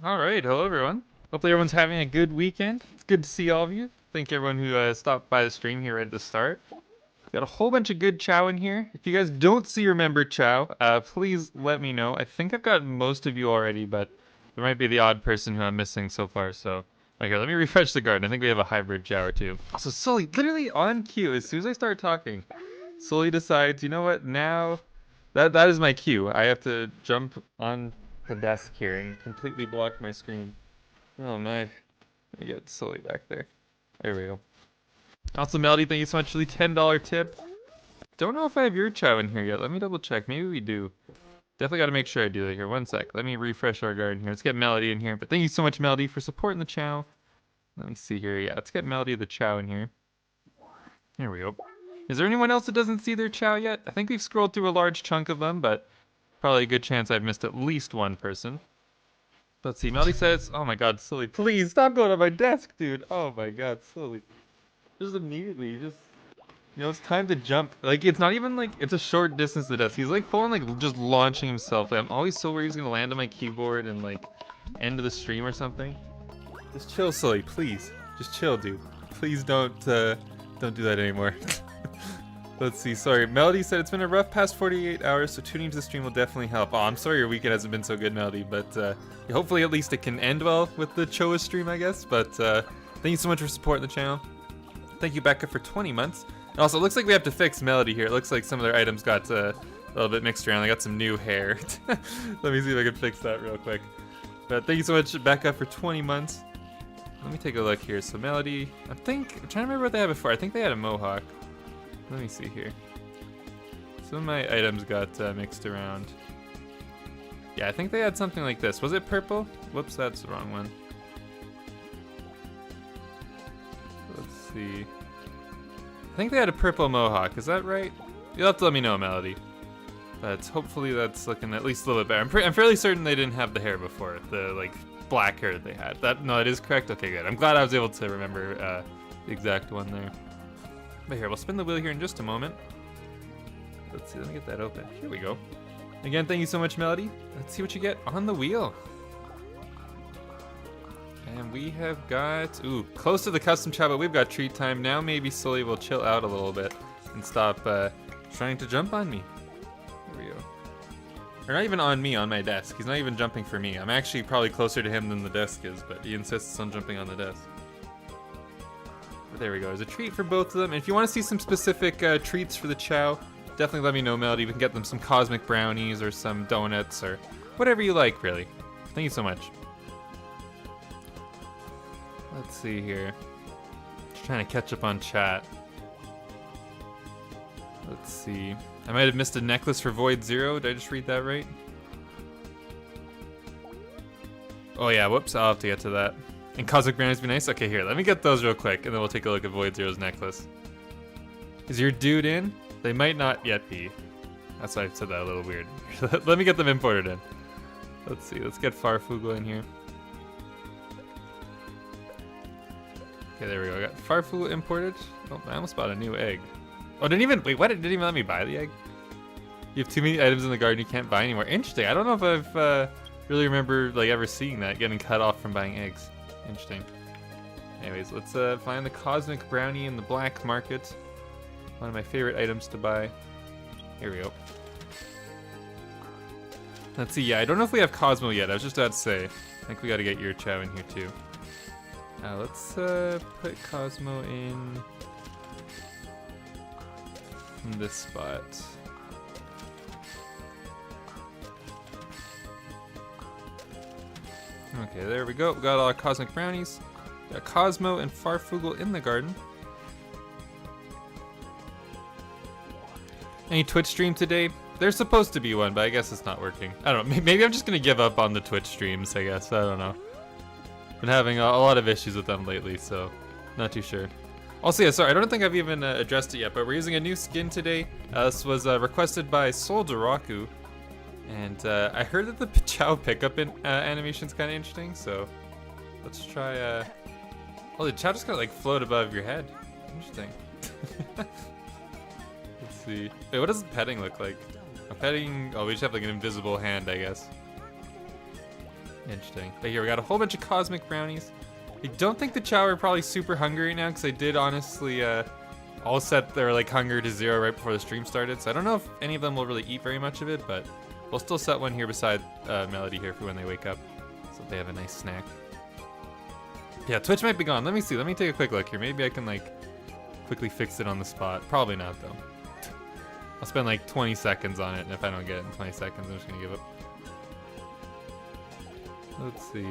Alright, hello everyone. Hopefully everyone's having a good weekend. It's good to see all of you. Thank everyone who stopped by the stream here right at the start. Got a whole bunch of good Chao in here. If you guys don't see or remember Chao, please let me know. I think I've got most of you already, but there might be the odd person who I'm missing so far, so... Right here, let me refresh the garden. I think we have a hybrid Chao or two. Also, Sully, literally on cue, as soon as I start talking, Sully decides, you know what, now... That is my cue. I have to jump on the desk here and completely block my screen. Oh my. Let me get Sully back there. There we go. Also, Melody, thank you so much for the $10 tip. Don't know if I have your Chao in here yet. Let me double check. Maybe we do. Definitely got to make sure I do that here. One sec. Let me refresh our garden here. Let's get Melody in here. But thank you so much, Melody, for supporting the Chao. Let me see here. Yeah, let's get Melody the Chao in here. Here we go. Is there anyone else that doesn't see their Chao yet? I think we've scrolled through a large chunk of them, but probably a good chance I've missed at least one person. Let's see. Melody says, oh my god, Sully, please stop going on my desk, dude. Oh my god, Sully. Just immediately, it's time to jump. Like, it's not even like, it's a short distance to the desk. He's like full on like just launching himself. Like, I'm always so worried he's gonna land on my keyboard and like end of the stream or something. Just chill, Sully, please. Just chill, dude. Please don't do that anymore. Let's see, sorry. Melody said it's been a rough past 48 hours, so tuning to the stream will definitely help. Oh, I'm sorry your weekend hasn't been so good, Melody, but hopefully at least it can end well with the Choa stream, I guess. But thank you so much for supporting the channel. Thank you, Becca, for 20 months. And also, it looks like we have to fix Melody here. It looks like some of their items got a little bit mixed around. They got some new hair. Let me see if I can fix that real quick. But thank you so much, Becca, for 20 months. Let me take a look here. So Melody, I'm trying to remember what they had before. I think they had a mohawk. Let me see here. Some of my items got mixed around. Yeah, I think they had something like this. Was it purple? Whoops, that's the wrong one. Let's see. I think they had a purple mohawk. Is that right? You'll have to let me know, Melody. But hopefully that's looking at least a little bit better. I'm fairly certain they didn't have the hair before. The like black hair that they had. No, it is correct. Okay, good. I'm glad I was able to remember the exact one there. But here, we'll spin the wheel here in just a moment. Let's see, let me get that open. Here we go. Again, thank you so much, Melody. Let's see what you get on the wheel. And we have got, ooh, close to the custom Chao, but we've got treat time. Now maybe Sully will chill out a little bit and stop trying to jump on me. Here we go. Or not even on me, on my desk. He's not even jumping for me. I'm actually probably closer to him than the desk is, but he insists on jumping on the desk. There we go. There's a treat for both of them. And if you want to see some specific treats for the Chao, definitely let me know, Melody. We can get them some cosmic brownies or some donuts or whatever you like, really. Thank you so much. Let's see here. Just trying to catch up on chat. Let's see. I might have missed a necklace for Void Zero. Did I just read that right? Oh yeah, whoops. I'll have to get to that. And cosmic brownies be nice? Okay, here, let me get those real quick, and then we'll take a look at Void Zero's necklace. Is your dude in? They might not yet be. That's why I said that a little weird. Let me get them imported in. Let's see, let's get Farfugel in here. Okay, there we go. I got Farfugel imported. Oh, I almost bought a new egg. Oh, wait, what? It didn't even let me buy the egg? You have too many items in the garden you can't buy anymore. Interesting. I don't know if I've really remember like ever seeing that, getting cut off from buying eggs. Interesting. Anyways, let's find the cosmic brownie in the black market. One of my favorite items to buy. Here we go. Let's see. Yeah, I don't know if we have Cosmo yet. I was just about to say. I think we got to get your Chao in here too. Let's put Cosmo in this spot. Okay, there we go. We got all our cosmic brownies. Got Cosmo and Farfugel in the garden. Any Twitch stream today? There's supposed to be one, but I guess it's not working. I don't know. Maybe I'm just gonna give up on the Twitch streams, I guess. I don't know. Been having a lot of issues with them lately, so not too sure. Also, yeah, sorry, I don't think I've even addressed it yet, but we're using a new skin today. This was requested by Sol Doraku. And I heard that the Chao pickup animation's kind of interesting, so let's try. Oh, the Chao just kind of like float above your head. Interesting. Let's see. Wait, what does petting look like? A petting. Oh, we just have like an invisible hand, I guess. Interesting. But here we got a whole bunch of cosmic brownies. I don't think the Chao are probably super hungry right now because I did honestly all set their like hunger to 0 right before the stream started. So I don't know if any of them will really eat very much of it, but we'll still set one here beside Melody here for when they wake up, so they have a nice snack. Yeah, Twitch might be gone. Let me see. Let me take a quick look here. Maybe I can like quickly fix it on the spot. Probably not though. I'll spend like 20 seconds on it, and if I don't get it in 20 seconds, I'm just gonna give up. Let's see.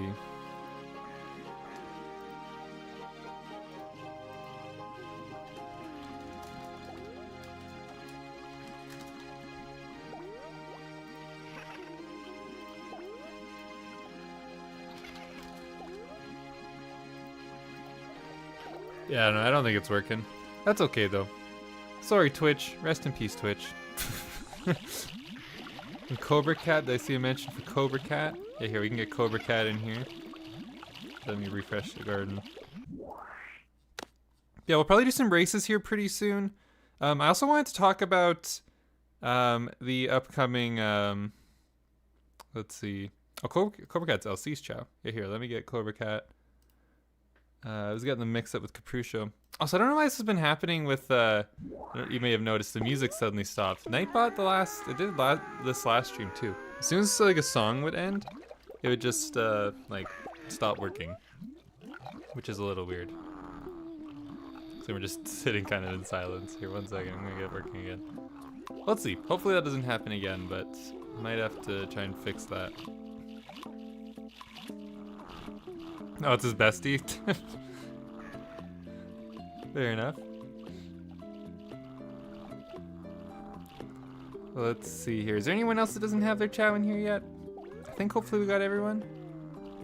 Yeah, no, I don't think it's working. That's okay though. Sorry, Twitch. Rest in peace, Twitch. And Cobra Cat, did I see a mention for Cobra Cat? Yeah, here, we can get Cobra Cat in here. Let me refresh the garden. Yeah, we'll probably do some races here pretty soon. I also wanted to talk about the upcoming, let's see. Oh, Cobra Cat's LC's Chao. Yeah, here, let me get Cobra Cat. I was getting the mix up with Capriccio. Also, I don't know why this has been happening with, you may have noticed the music suddenly stopped. Nightbot this last stream too. As soon as like a song would end, it would just like stop working, which is a little weird. So we're just sitting kind of in silence here. 1 second, I'm gonna get it working again. Let's see. Hopefully that doesn't happen again, but might have to try and fix that. Oh, it's his bestie. Fair enough. Let's see here. Is there anyone else that doesn't have their Chao in here yet? I think hopefully we got everyone.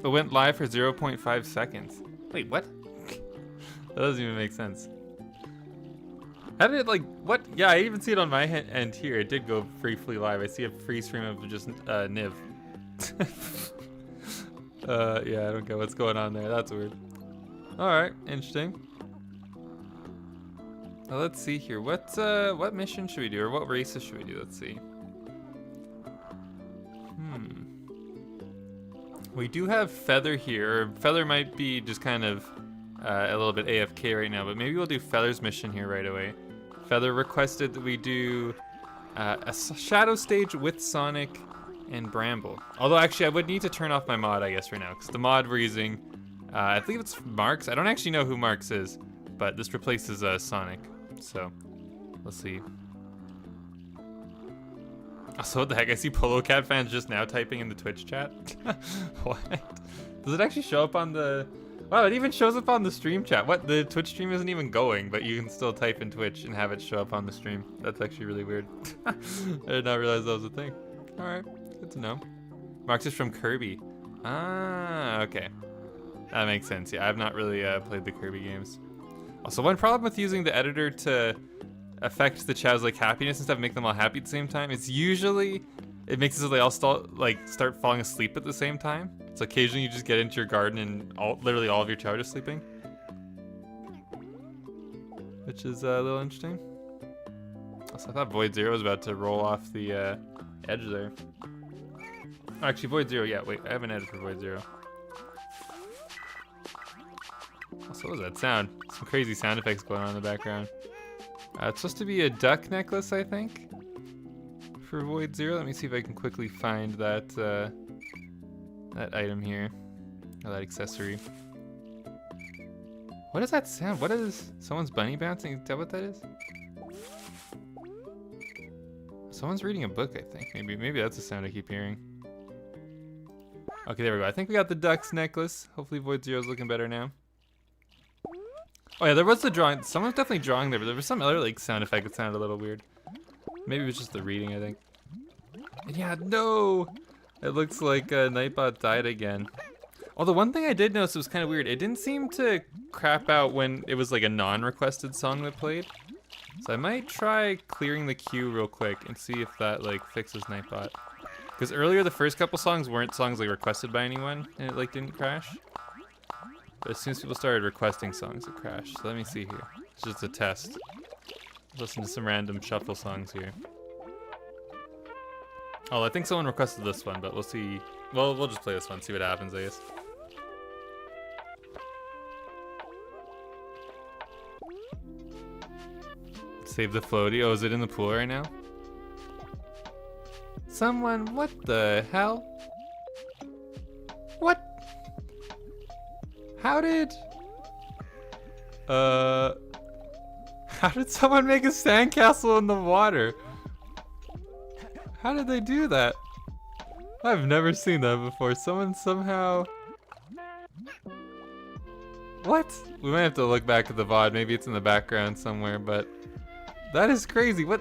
It went live for 0.5 seconds. Wait, what? That doesn't even make sense. How did it like, what? Yeah, I even see it on my end here. It did go briefly live. I see a freeze frame of just Niv. Yeah, I don't get what's going on there. That's weird. Alright, interesting. Let's see here. What mission should we do, or what races should we do? Let's see. We do have Feather here. Feather might be just kind of a little bit AFK right now, but maybe we'll do Feather's mission here right away. Feather requested that we do a shadow stage with Sonic and Bramble. Although actually I would need to turn off my mod, I guess, right now, because the mod we're using, I think it's Marks. I don't actually know who Marks is, but this replaces Sonic. So, let's see. Also, what the heck? I see Polo Cat fans just now typing in the Twitch chat. What? Does it actually show up on the... Wow, it even shows up on the stream chat. What? The Twitch stream isn't even going, but you can still type in Twitch and have it show up on the stream. That's actually really weird. I did not realize that was a thing. Alright, good to know. Marks is from Kirby. Ah, okay. That makes sense. Yeah, I've not really played the Kirby games. Also, one problem with using the editor to affect the Chao's like happiness and stuff, make them all happy at the same time, it's usually, it makes it so they all start falling asleep at the same time. So occasionally you just get into your garden and literally all of your Chao are just sleeping. Which is a little interesting. Also, I thought Void Zero was about to roll off the edge there. Oh, actually, Void Zero, yeah, wait, I have an edit for Void Zero. Also, what was that sound? Some crazy sound effects going on in the background. It's supposed to be a duck necklace, I think, for Void Zero. Let me see if I can quickly find that that item here, or that accessory. What is that sound? What is someone's bunny bouncing? Is that what that is? Someone's reading a book, I think. Maybe that's the sound I keep hearing. Okay, there we go. I think we got the duck's necklace. Hopefully Void Zero's looking better now. Oh yeah, there was the drawing. Someone was definitely drawing there, but there was some other like sound effect that sounded a little weird. Maybe it was just the reading, I think. And yeah, no! It looks like Nightbot died again. Although one thing I did notice was kind of weird. It didn't seem to crap out when it was like a non-requested song that played. So I might try clearing the queue real quick and see if that like fixes Nightbot. Because earlier the first couple songs weren't songs like requested by anyone, and it like didn't crash. But as soon as people started requesting songs, it crashed. So let me see here. It's just a test. Listen to some random shuffle songs here. Oh, I think someone requested this one, but we'll see. Well, we'll just play this one, see what happens, I guess. Save the floaty. Oh, is it in the pool right now? Someone, what the hell? What? How did someone make a sandcastle in the water? How did they do that? I've never seen that before. Someone somehow... What? We might have to look back at the VOD. Maybe it's in the background somewhere, but... That is crazy. What?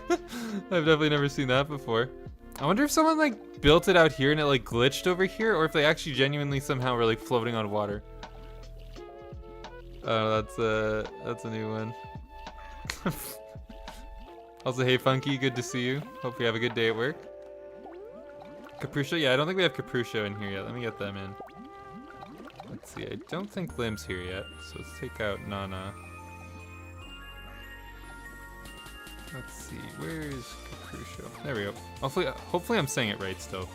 I've definitely never seen that before. I wonder if someone like built it out here and it like glitched over here, or if they actually genuinely somehow were like floating on water. Oh, that's a new one. Also, hey Funky, good to see you. Hope you have a good day at work. Capriccio, yeah, I don't think we have Capriccio in here yet. Let me get them in. Let's see, I don't think Lim's here yet, so let's take out Nana. Let's see, where is Capriccio? There we go. Hopefully I'm saying it right still.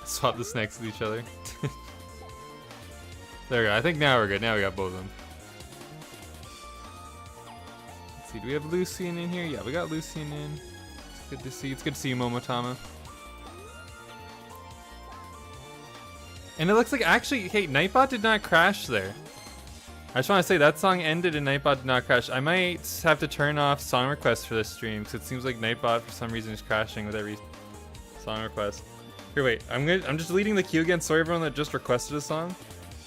Swap this next to each other. There we go. I think now we're good. Now we got both of them. Let's see, do we have Lucian in here? Yeah, we got Lucian in. It's good to see. It's good to see you, Momotama. And it looks like actually, hey, Nightbot did not crash there. I just want to say that song ended and Nightbot did not crash. I might have to turn off song requests for this stream because it seems like Nightbot for some reason is crashing with every song request. Here, wait. I'm just deleting the queue again. Sorry everyone that just requested a song.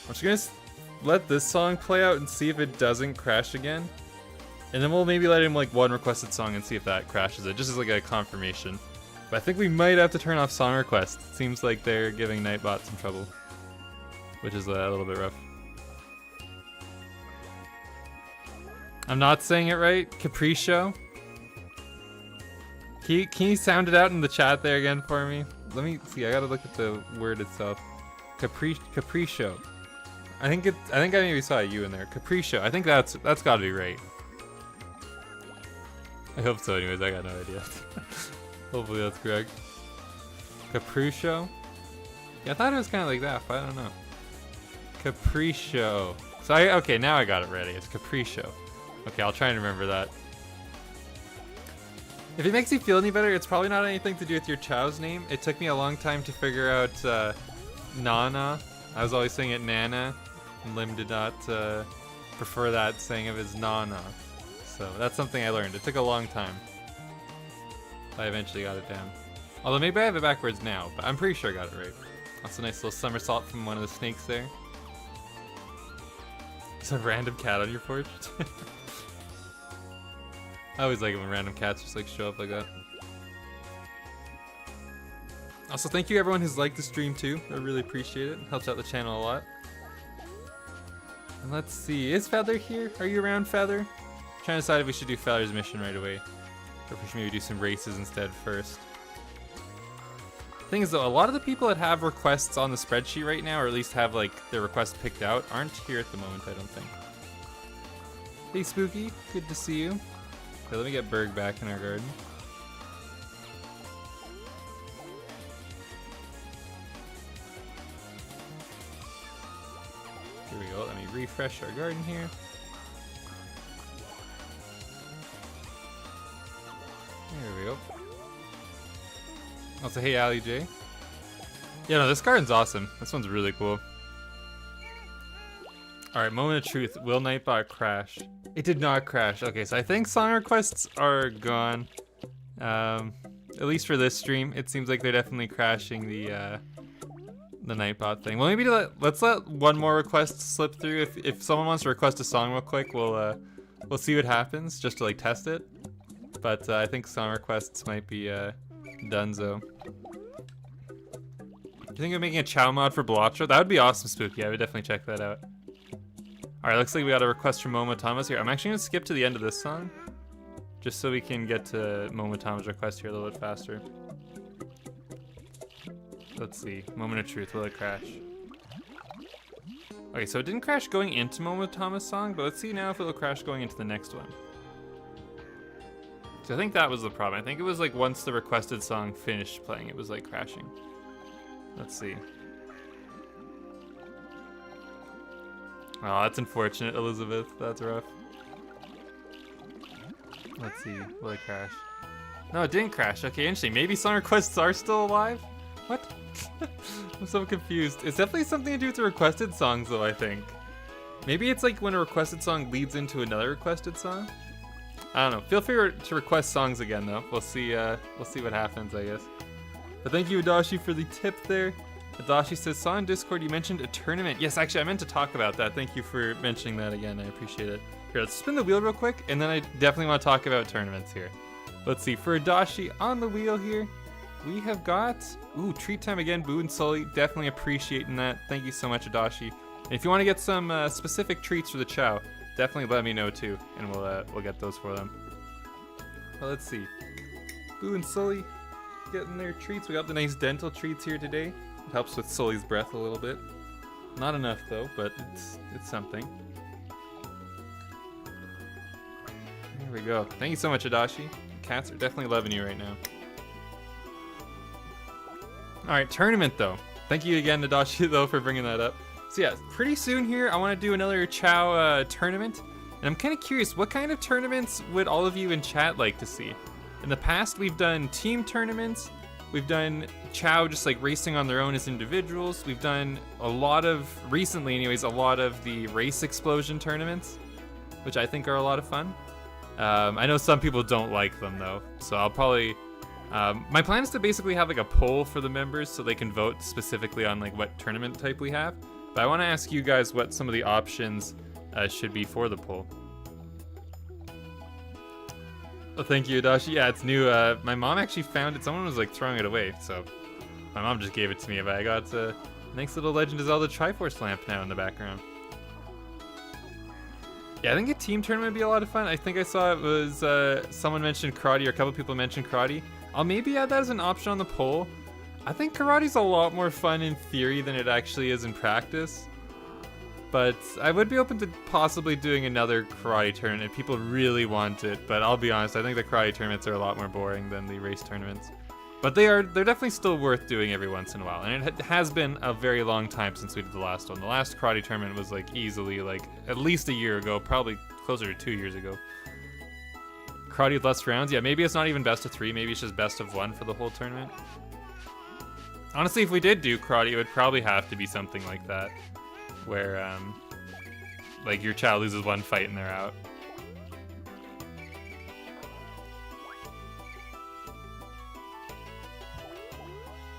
I'm just gonna let this song play out and see if it doesn't crash again. And then we'll maybe let him like one requested song and see if that crashes it, just as like a confirmation. But I think we might have to turn off song requests. It seems like they're giving Nightbot some trouble, which is a little bit rough. I'm not saying it right. Capriccio. Can you sound it out in the chat there again for me? Let me see. I gotta look at the word itself. Capriccio. I think I maybe saw a U in there. Capriccio. I think that's gotta be right. I hope so. Anyways, I got no idea. Hopefully that's correct. Capriccio. Yeah, I thought it was kind of like that, but I don't know. Capriccio. So okay, now I got it ready. It's Capriccio. Okay, I'll try and remember that. If it makes you feel any better, it's probably not anything to do with your Chao's name. It took me a long time to figure out Nana. I was always saying it Nana, and Lim did not prefer that saying of his Nana. So that's something I learned. It took a long time. I eventually got it down. Although maybe I have it backwards now, but I'm pretty sure I got it right. That's a nice little somersault from one of the snakes there. There's a random cat on your porch. I always like it when random cats just like show up like that. Also, thank you everyone who's liked the stream too. I really appreciate it. It helps out the channel a lot. And let's see, is Feather here? Are you around, Feather? I'm trying to decide if we should do Feather's mission right away, or if we should maybe do some races instead first. The thing is though, a lot of the people that have requests on the spreadsheet right now, or at least have like their requests picked out, aren't here at the moment, I don't think. Hey Spooky, good to see you. Okay, let me get Berg back in our garden. Here we go, let me refresh our garden here. There we go. Also, hey Ali J. Yeah, no, this garden's awesome. This one's really cool. Alright, moment of truth. Will Nightbot crash? It did not crash. Okay, so I think song requests are gone. At least for this stream, it seems like they're definitely crashing the Nightbot thing. Well, maybe let's let one more request slip through. If someone wants to request a song real quick, we'll see what happens just to like test it. But I think song requests might be donezo. Do you think of making a Chao mod for Balatro? That would be awesome, Spooky. I would definitely check that out. Alright, looks like we got a request from Momotama's here. I'm actually going to skip to the end of this song, just so we can get to Momotama's request here a little bit faster. Let's see. Moment of truth. Will it crash? Okay, so it didn't crash going into Momotama's song, but let's see now if it'll crash going into the next one. So I think that was the problem. I think it was like once the requested song finished playing, it was like crashing. Let's see. Oh, that's unfortunate, Elizabeth. That's rough. Let's see. Will it crash? No, it didn't crash. Okay, interesting. Maybe song requests are still alive? What? I'm so confused. It's definitely something to do with the requested songs, though, I think. Maybe it's like when a requested song leads into another requested song? I don't know. Feel free to request songs again, though. We'll see what happens, I guess. But thank you, Adashi, for the tip there. Adashi says, saw on Discord you mentioned a tournament. Yes, actually, I meant to talk about that. Thank you for mentioning that again. I appreciate it. Here, let's spin the wheel real quick, and then I definitely want to talk about tournaments here. Let's see. For Adashi on the wheel here, we have got... Ooh, treat time again. Boo and Sully. Definitely appreciating that. Thank you so much, Adashi. And if you want to get some specific treats for the Chao, definitely let me know too, and we'll get those for them. Well, let's see. Boo and Sully getting their treats. We got the nice dental treats here today. It helps with Sully's breath a little bit. Not enough though, but it's something. There we go. Thank you so much, Adashi. Cats are definitely loving you right now. All right, tournament though. Thank you again, Adashi, though, for bringing that up. So yeah, pretty soon here, I want to do another Chao tournament. And I'm kind of curious, what kind of tournaments would all of you in chat like to see? In the past, we've done team tournaments. We've done Chao just like racing on their own as individuals. We've done a lot of, recently anyways, a lot of the race explosion tournaments, which I think are a lot of fun. I know some people don't like them though, so I'll probably... my plan is to basically have like a poll for the members so they can vote specifically on like what tournament type we have. But I want to ask you guys what some of the options should be for the poll. Oh, thank you, Adashi. Yeah, it's new. My mom actually found it. Someone was like throwing it away, so my mom just gave it to me. But I got a nice little Legend of Zelda Triforce lamp now in the background. Yeah, I think a team tournament would be a lot of fun. I think I saw it was someone mentioned karate, or a couple people mentioned karate. I'll maybe add that as an option on the poll. I think karate's a lot more fun in theory than it actually is in practice. But I would be open to possibly doing another karate tournament if people really want it. But I'll be honest, I think the karate tournaments are a lot more boring than the race tournaments. But they're definitely still worth doing every once in a while. And it has been a very long time since we did the last one. The last karate tournament was like easily like at least a year ago, probably closer to 2 years ago. Karate with less rounds? Yeah, maybe it's not even best of 3, maybe it's just best of 1 for the whole tournament. Honestly, if we did do karate, it would probably have to be something like that. Where, like, your child loses one fight and they're out.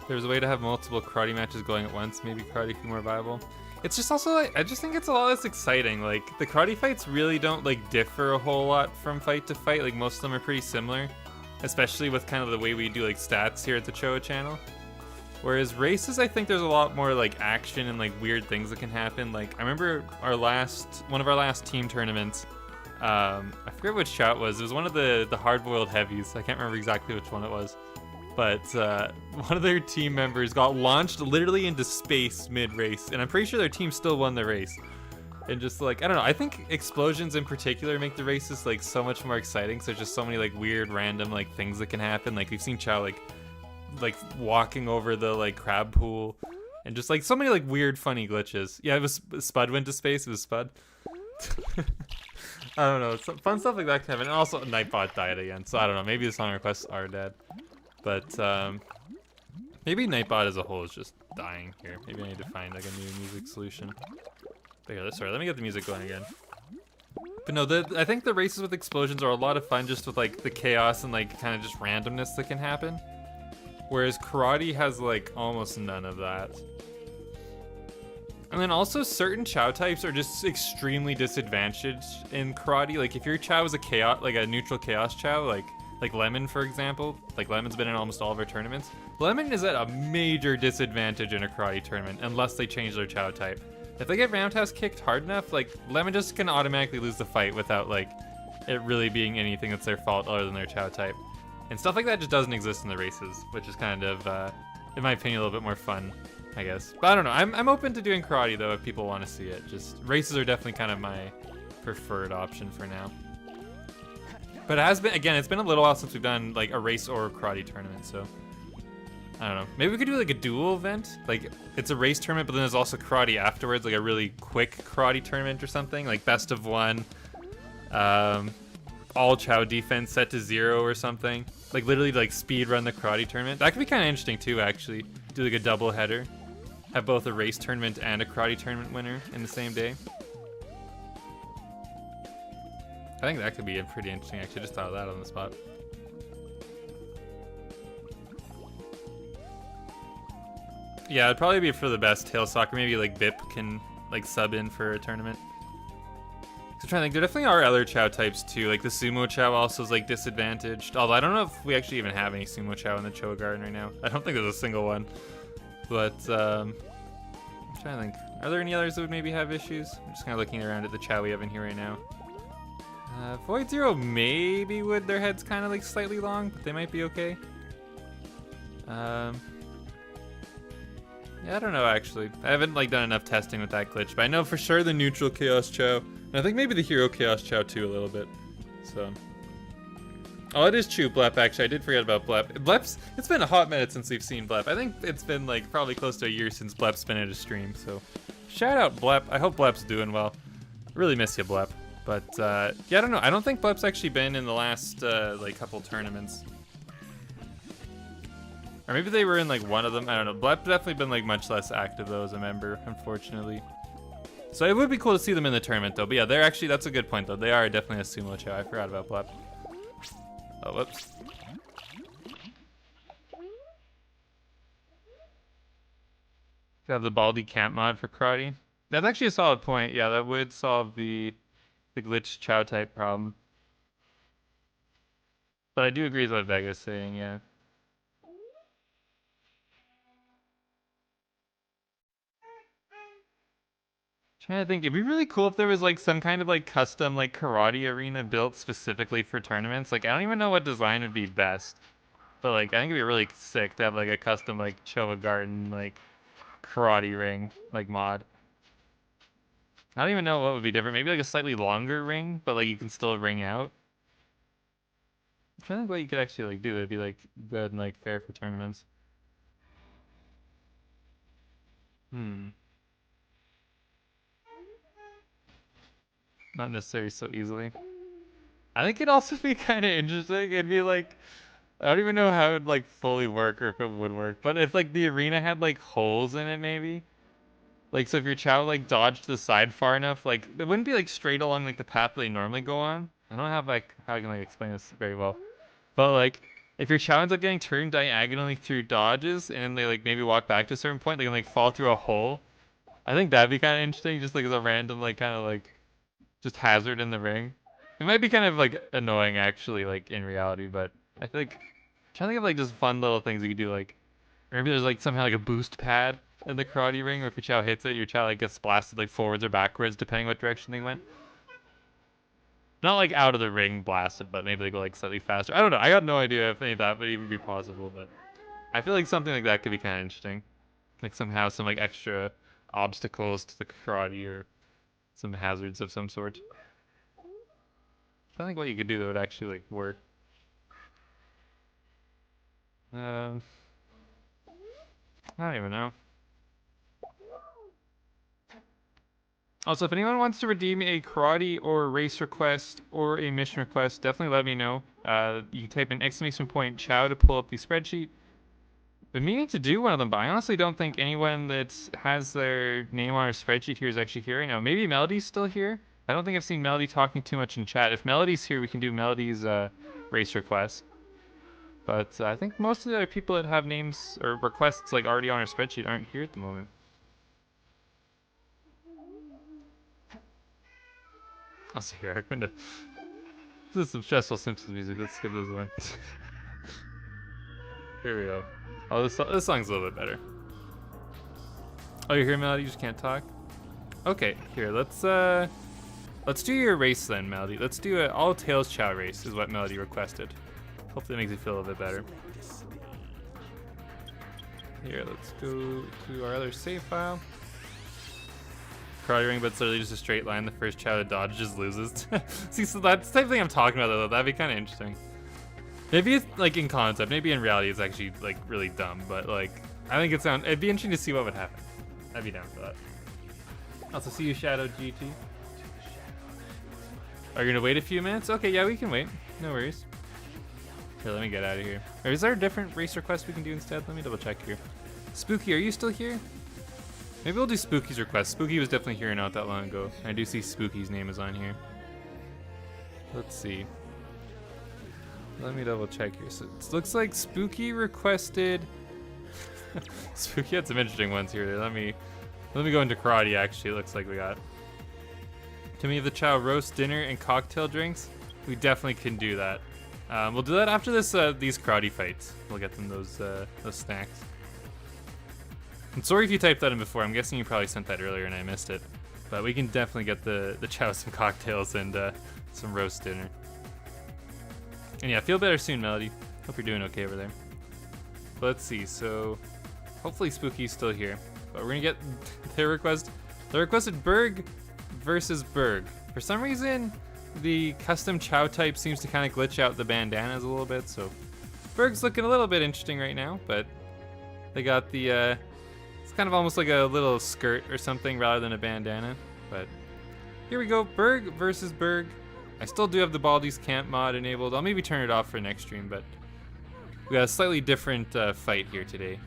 If there's a way to have multiple karate matches going at once, maybe karate could be more viable. It's just also, like, I just think it's a lot less exciting. Like, the karate fights really don't, like, differ a whole lot from fight to fight. Like, most of them are pretty similar. Especially with kind of the way we do, like, stats here at the Choa channel. Whereas races, I think there's a lot more like action and like weird things that can happen. Like I remember one of our last team tournaments. I forget which Chao it was. It was one of the hard-boiled heavies. I can't remember exactly which one it was. But one of their team members got launched literally into space mid-race, and I'm pretty sure their team still won the race. And just like, I don't know, I think explosions in particular make the races like so much more exciting. So there's just so many like weird random like things that can happen. Like we've seen Chao like walking over the like crab pool, and just like so many like weird funny glitches. Yeah, it was Spud went to space. It was Spud. I don't know, fun stuff like that can happen. And also Nightbot died again, so I don't know, maybe the song requests are dead, but maybe Nightbot as a whole is just dying here. Maybe I need to find like a new music solution. But here, sorry, let me get the music going again. But no, I think the races with explosions are a lot of fun, just with like the chaos and like kind of just randomness that can happen. Whereas karate has like almost none of that. And then also certain Chao types are just extremely disadvantaged in karate. Like if your Chao is a chaos, like a neutral chaos Chao, like Lemon for example. Like Lemon's been in almost all of our tournaments. Lemon is at a major disadvantage in a karate tournament unless they change their Chao type. If they get roundhouse kicked hard enough, like Lemon just can automatically lose the fight without like it really being anything that's their fault other than their Chao type. And stuff like that just doesn't exist in the races, which is kind of, in my opinion, a little bit more fun, I guess. But I don't know, I'm open to doing karate, though, if people want to see it. Just, races are definitely kind of my preferred option for now. But it has been, again, it's been a little while since we've done like a race or a karate tournament, so I don't know. Maybe we could do like a dual event. Like it's a race tournament, but then there's also karate afterwards, like a really quick karate tournament or something, like best of one. All Chao defense set to 0 or something. Like literally like speed run the karate tournament. That could be kind of interesting too, actually. Do like a double header. Have both a race tournament and a karate tournament winner in the same day. I think that could be pretty interesting, actually. Just thought of that on the spot. Yeah, it'd probably be for the best tail soccer. Maybe like Bip can like sub in for a tournament. I'm trying to think, there definitely are other Chao types too. Like the Sumo Chao also is like disadvantaged. Although I don't know if we actually even have any Sumo Chao in the Choa Garden right now. I don't think there's a single one. But I'm trying to think. Are there any others that would maybe have issues? I'm just kind of looking around at the Chao we have in here right now. Void Zero maybe would. Their head's kind of like slightly long, but they might be okay. Yeah, I don't know actually. I haven't like done enough testing with that glitch, but I know for sure the neutral Chaos Chao. And I think maybe the Hero Chaos Chao too a little bit. So. Oh, it is true, Blep, actually. I did forget about Blep. Blep's, it's been a hot minute since we've seen Blep. I think it's been like probably close to a year since Blep's been at a stream, so. Shout out Blep. I hope Blep's doing well. Really miss you, Blep. But yeah, I don't know. I don't think Blep's actually been in the last like couple tournaments. Or maybe they were in like one of them. I don't know. Blep definitely been like much less active though as a member, unfortunately. So it would be cool to see them in the tournament though. But yeah, they're actually, that's a good point though. They are definitely a Sumo Chao. I forgot about Blep. Oh, whoops. Have the Baldy camp mod for karate. That's actually a solid point. Yeah, that would solve the glitch Chao type problem. But I do agree with what Vega's saying, yeah. Trying to think, it'd be really cool if there was like some kind of like custom like karate arena built specifically for tournaments. Like I don't even know what design would be best, but like I think it'd be really sick to have like a custom like Choa Garden like karate ring like mod. I don't even know what would be different. Maybe like a slightly longer ring, but like you can still ring out. I'm trying to think what you could actually like do. It'd be like good and like fair for tournaments. Not necessarily so easily. I think it'd also be kind of interesting. It'd be like, I don't even know how it would like fully work or if it would work. But if like the arena had like holes in it, maybe. Like so, if your Chao like dodged to the side far enough, like it wouldn't be like straight along like the path they normally go on. I don't have like how I can like explain this very well. But like, if your Chao ends up getting turned diagonally through dodges and they like maybe walk back to a certain point, they can like fall through a hole. I think that'd be kind of interesting, just like as a random like kind of like just hazard in the ring. It might be kind of like annoying actually, like in reality, but I feel like I'm trying to think of like just fun little things you could do, like maybe there's like somehow like a boost pad in the karate ring, or if your Chao hits it, your Chao like gets blasted like forwards or backwards depending what direction they went. Not like out of the ring blasted, but maybe they go like slightly faster. I don't know. I got no idea if any of that would even be possible, but I feel like something like that could be kind of interesting. Like somehow some like extra obstacles to the karate or some hazards of some sort. I think what you could do that would actually like work. I don't even know. Also, if anyone wants to redeem a karate or race request or a mission request, definitely let me know. You can type in ! Chao to pull up the spreadsheet. Been meaning to do one of them, but I honestly don't think anyone that has their name on our spreadsheet here is actually here right now. Maybe Melody's still here? I don't think I've seen Melody talking too much in chat. If Melody's here, we can do Melody's race request. But I think most of the other people that have names or requests like already on our spreadsheet aren't here at the moment. I'll see here. I'm gonna. This is some stressful Simpsons music. Let's skip this one. Here we go. Oh, this song's a little bit better. Oh, you're here, Melody? You just can't talk? Okay, here, let's do your race then, Melody. Let's do an all Tails Chao race is what Melody requested. Hopefully it makes you feel a little bit better. Here, let's go to our other save file. karate ring, but it's literally just a straight line. The first Chao to dodge just loses. See, so that's the type of thing I'm talking about, though. That'd be kind of interesting. Maybe it's like in concept. Maybe in reality, it's actually like really dumb. But like, I think it'd be interesting to see what would happen. I'd be down for that. Also, see you, Shadow GT. Are you gonna wait a few minutes? Okay, yeah, we can wait. No worries. Here, let me get out of here. Or is there a different race request we can do instead? Let me double check here. Spooky, are you still here? Maybe we'll do Spooky's request. Spooky was definitely here not that long ago. I do see Spooky's name is on here. Let's see. Let me double check here. So it looks like Spooky requested. Spooky had some interesting ones here. Let me go into karate. Actually, it looks like we got. Can we have the Chao roast dinner and cocktail drinks? We definitely can do that. We'll do that after this these karate fights. We'll get them those snacks. I'm sorry if you typed that in before. I'm guessing you probably sent that earlier and I missed it. But we can definitely get the Chao some cocktails and some roast dinner. And yeah, feel better soon, Melody. Hope you're doing okay over there. But let's see. So hopefully Spooky's still here. But we're gonna get their request. They requested Berg versus Berg. For some reason, the custom Chao type seems to kind of glitch out the bandanas a little bit. So Berg's looking a little bit interesting right now, but they got the it's kind of almost like a little skirt or something rather than a bandana. But here we go, Berg versus Berg. I still do have the Baldi's Camp mod enabled. I'll maybe turn it off for next stream, but we got a slightly different fight here today.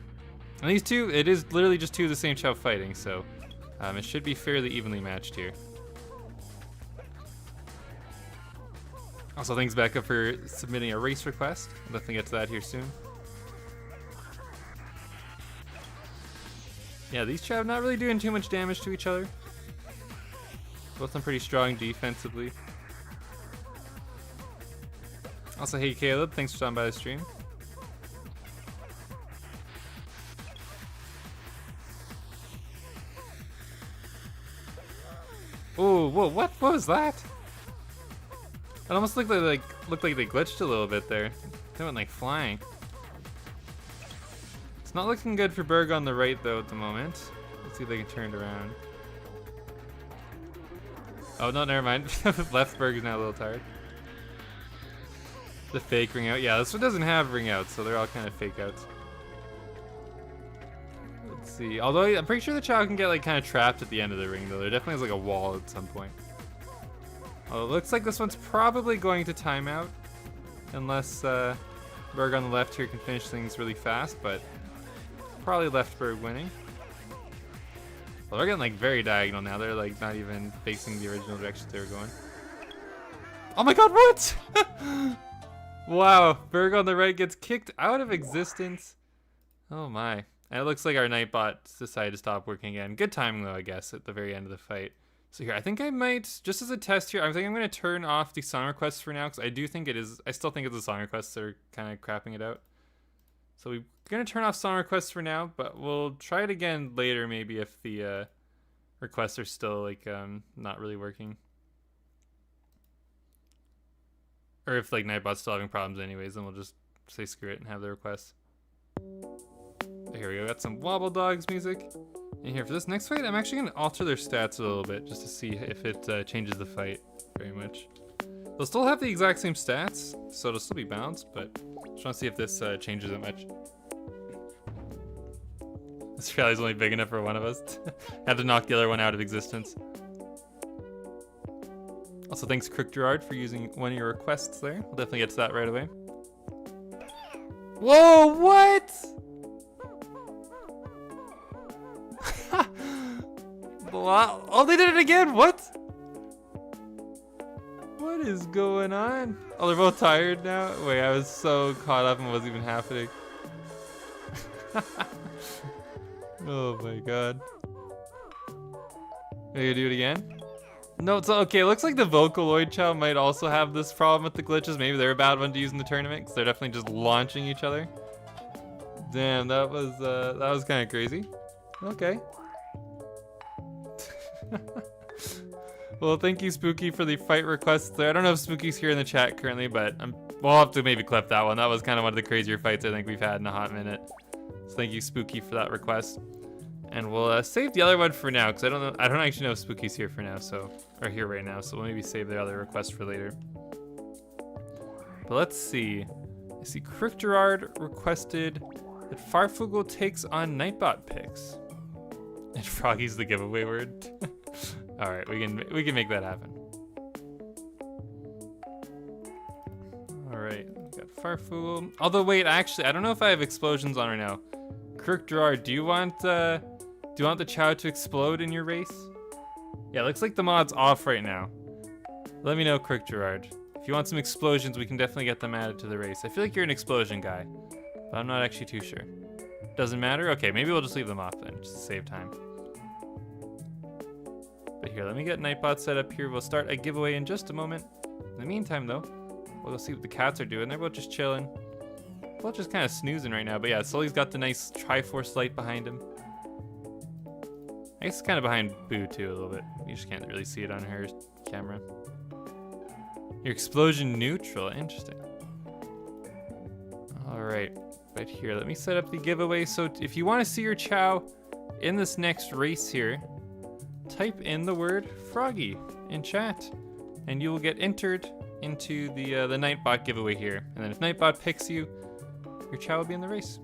And these two, it is literally just two of the same Chao fighting, so it should be fairly evenly matched here. Also, thanks Becca for submitting a race request. I'll definitely get to that here soon. Yeah, these Chao not really doing too much damage to each other. Both of them pretty strong defensively. Also, hey Caleb, thanks for stopping by the stream. Oh, whoa, what was that? It almost looked like they glitched a little bit there. They went like flying. It's not looking good for Berg on the right though at the moment. Let's see if they can turn it around. Oh no, never mind. Left Berg is now a little tired. The fake ring out. Yeah, this one doesn't have ring outs, so they're all kind of fake outs. Let's see. Although I'm pretty sure the Chao can get like kind of trapped at the end of the ring though. There definitely is like a wall at some point. Oh, it looks like this one's probably going to timeout. Unless Berg on the left here can finish things really fast, but probably left Berg winning. Well, they're getting like very diagonal now. They're like not even facing the original direction they were going. Oh my god, what? Wow, Berg on the right gets kicked out of existence. Oh my. And it looks like our Nightbot decided to stop working again. Good timing though, I guess, at the very end of the fight. So here, I think I might, just as a test here, I think I'm going to turn off the song requests for now, because I do think it is, I still think it's the song requests that are kind of crapping it out. So we're going to turn off song requests for now, but we'll try it again later maybe if the requests are still like not really working. Or if like Nightbot's still having problems anyways, then we'll just say screw it and have the requests. Here we go, got some Wobble Dogs music. And here for this next fight, I'm actually going to alter their stats a little bit just to see if it changes the fight very much. They'll still have the exact same stats, so it'll still be balanced, but just want to see if this changes it much. This rally's only big enough for one of us. Had to knock the other one out of existence. Also, thanks Crook Gerard for using one of your requests there. We'll definitely get to that right away. Whoa, what? Wow. Oh, they did it again. What? What is going on? Oh, they're both tired now. Wait, I was so caught up in what was even happening. Oh my god. Are you gonna do it again? No, it's okay. It looks like the Vocaloid Chao might also have this problem with the glitches. Maybe they're a bad one to use in the tournament because they're definitely just launching each other. Damn, that was kind of crazy. Okay. Well, thank you, Spooky, for the fight requests there. I don't know if Spooky's here in the chat currently, but we'll have to maybe clip that one. That was kind of one of the crazier fights I think we've had in a hot minute. So thank you, Spooky, for that request. And we'll save the other one for now, because I don't actually know if Spooky's here for now, or here right now, so we'll maybe save the other request for later. But let's see. I see Crook Gerard requested that Farfugel takes on Nightbot pics. And Froggy's the giveaway word. All right, we can make that happen. All right, we got Farfugel. Although wait, actually, I don't know if I have explosions on right now. Crook Gerard, do you want the Chao to explode in your race? Yeah, looks like the mod's off right now. Let me know, Crook Gerard. If you want some explosions, we can definitely get them added to the race. I feel like you're an explosion guy, but I'm not actually too sure. Doesn't matter? Okay, maybe we'll just leave them off then, just to save time. But here, let me get Nightbot set up here. We'll start a giveaway in just a moment. In the meantime, though, we'll go see what the cats are doing. They're both just chilling. Both just kind of snoozing right now, but yeah, Sully's got the nice Triforce light behind him. I guess it's kind of behind Boo, too, a little bit. You just can't really see it on her camera. Your explosion neutral, interesting. All right, but here, let me set up the giveaway. So if you want to see your Chao in this next race here, type in the word Froggy in chat, and you will get entered into the Nightbot giveaway here. And then if Nightbot picks you, your Chao will be in the race.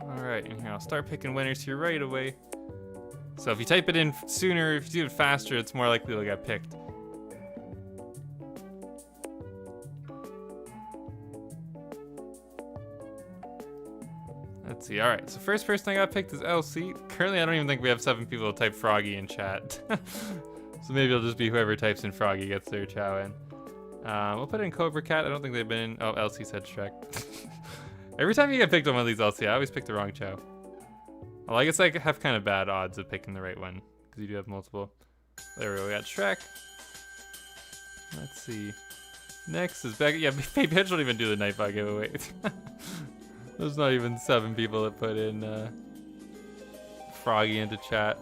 All right, and here I'll start picking winners here right away. So if you type it in sooner, if you do it faster, it's more likely to get picked. Let's see. All right, so first person I got picked is LC. Currently, I don't even think we have 7 people to type Froggy in chat. So maybe it'll just be whoever types in Froggy gets their Chao in. We'll put in Cobra Cat. I don't think they've been in. Oh, LC said Shrek. Every time you get picked on one of these LC, I always pick the wrong Chao. Well, I guess I have kind of bad odds of picking the right one, because you do have multiple. There we go, we got Shrek. Let's see. Next is Becca. Yeah, maybe I shouldn't even do the Nightbot giveaway. There's not even 7 people that put in Froggy into chat.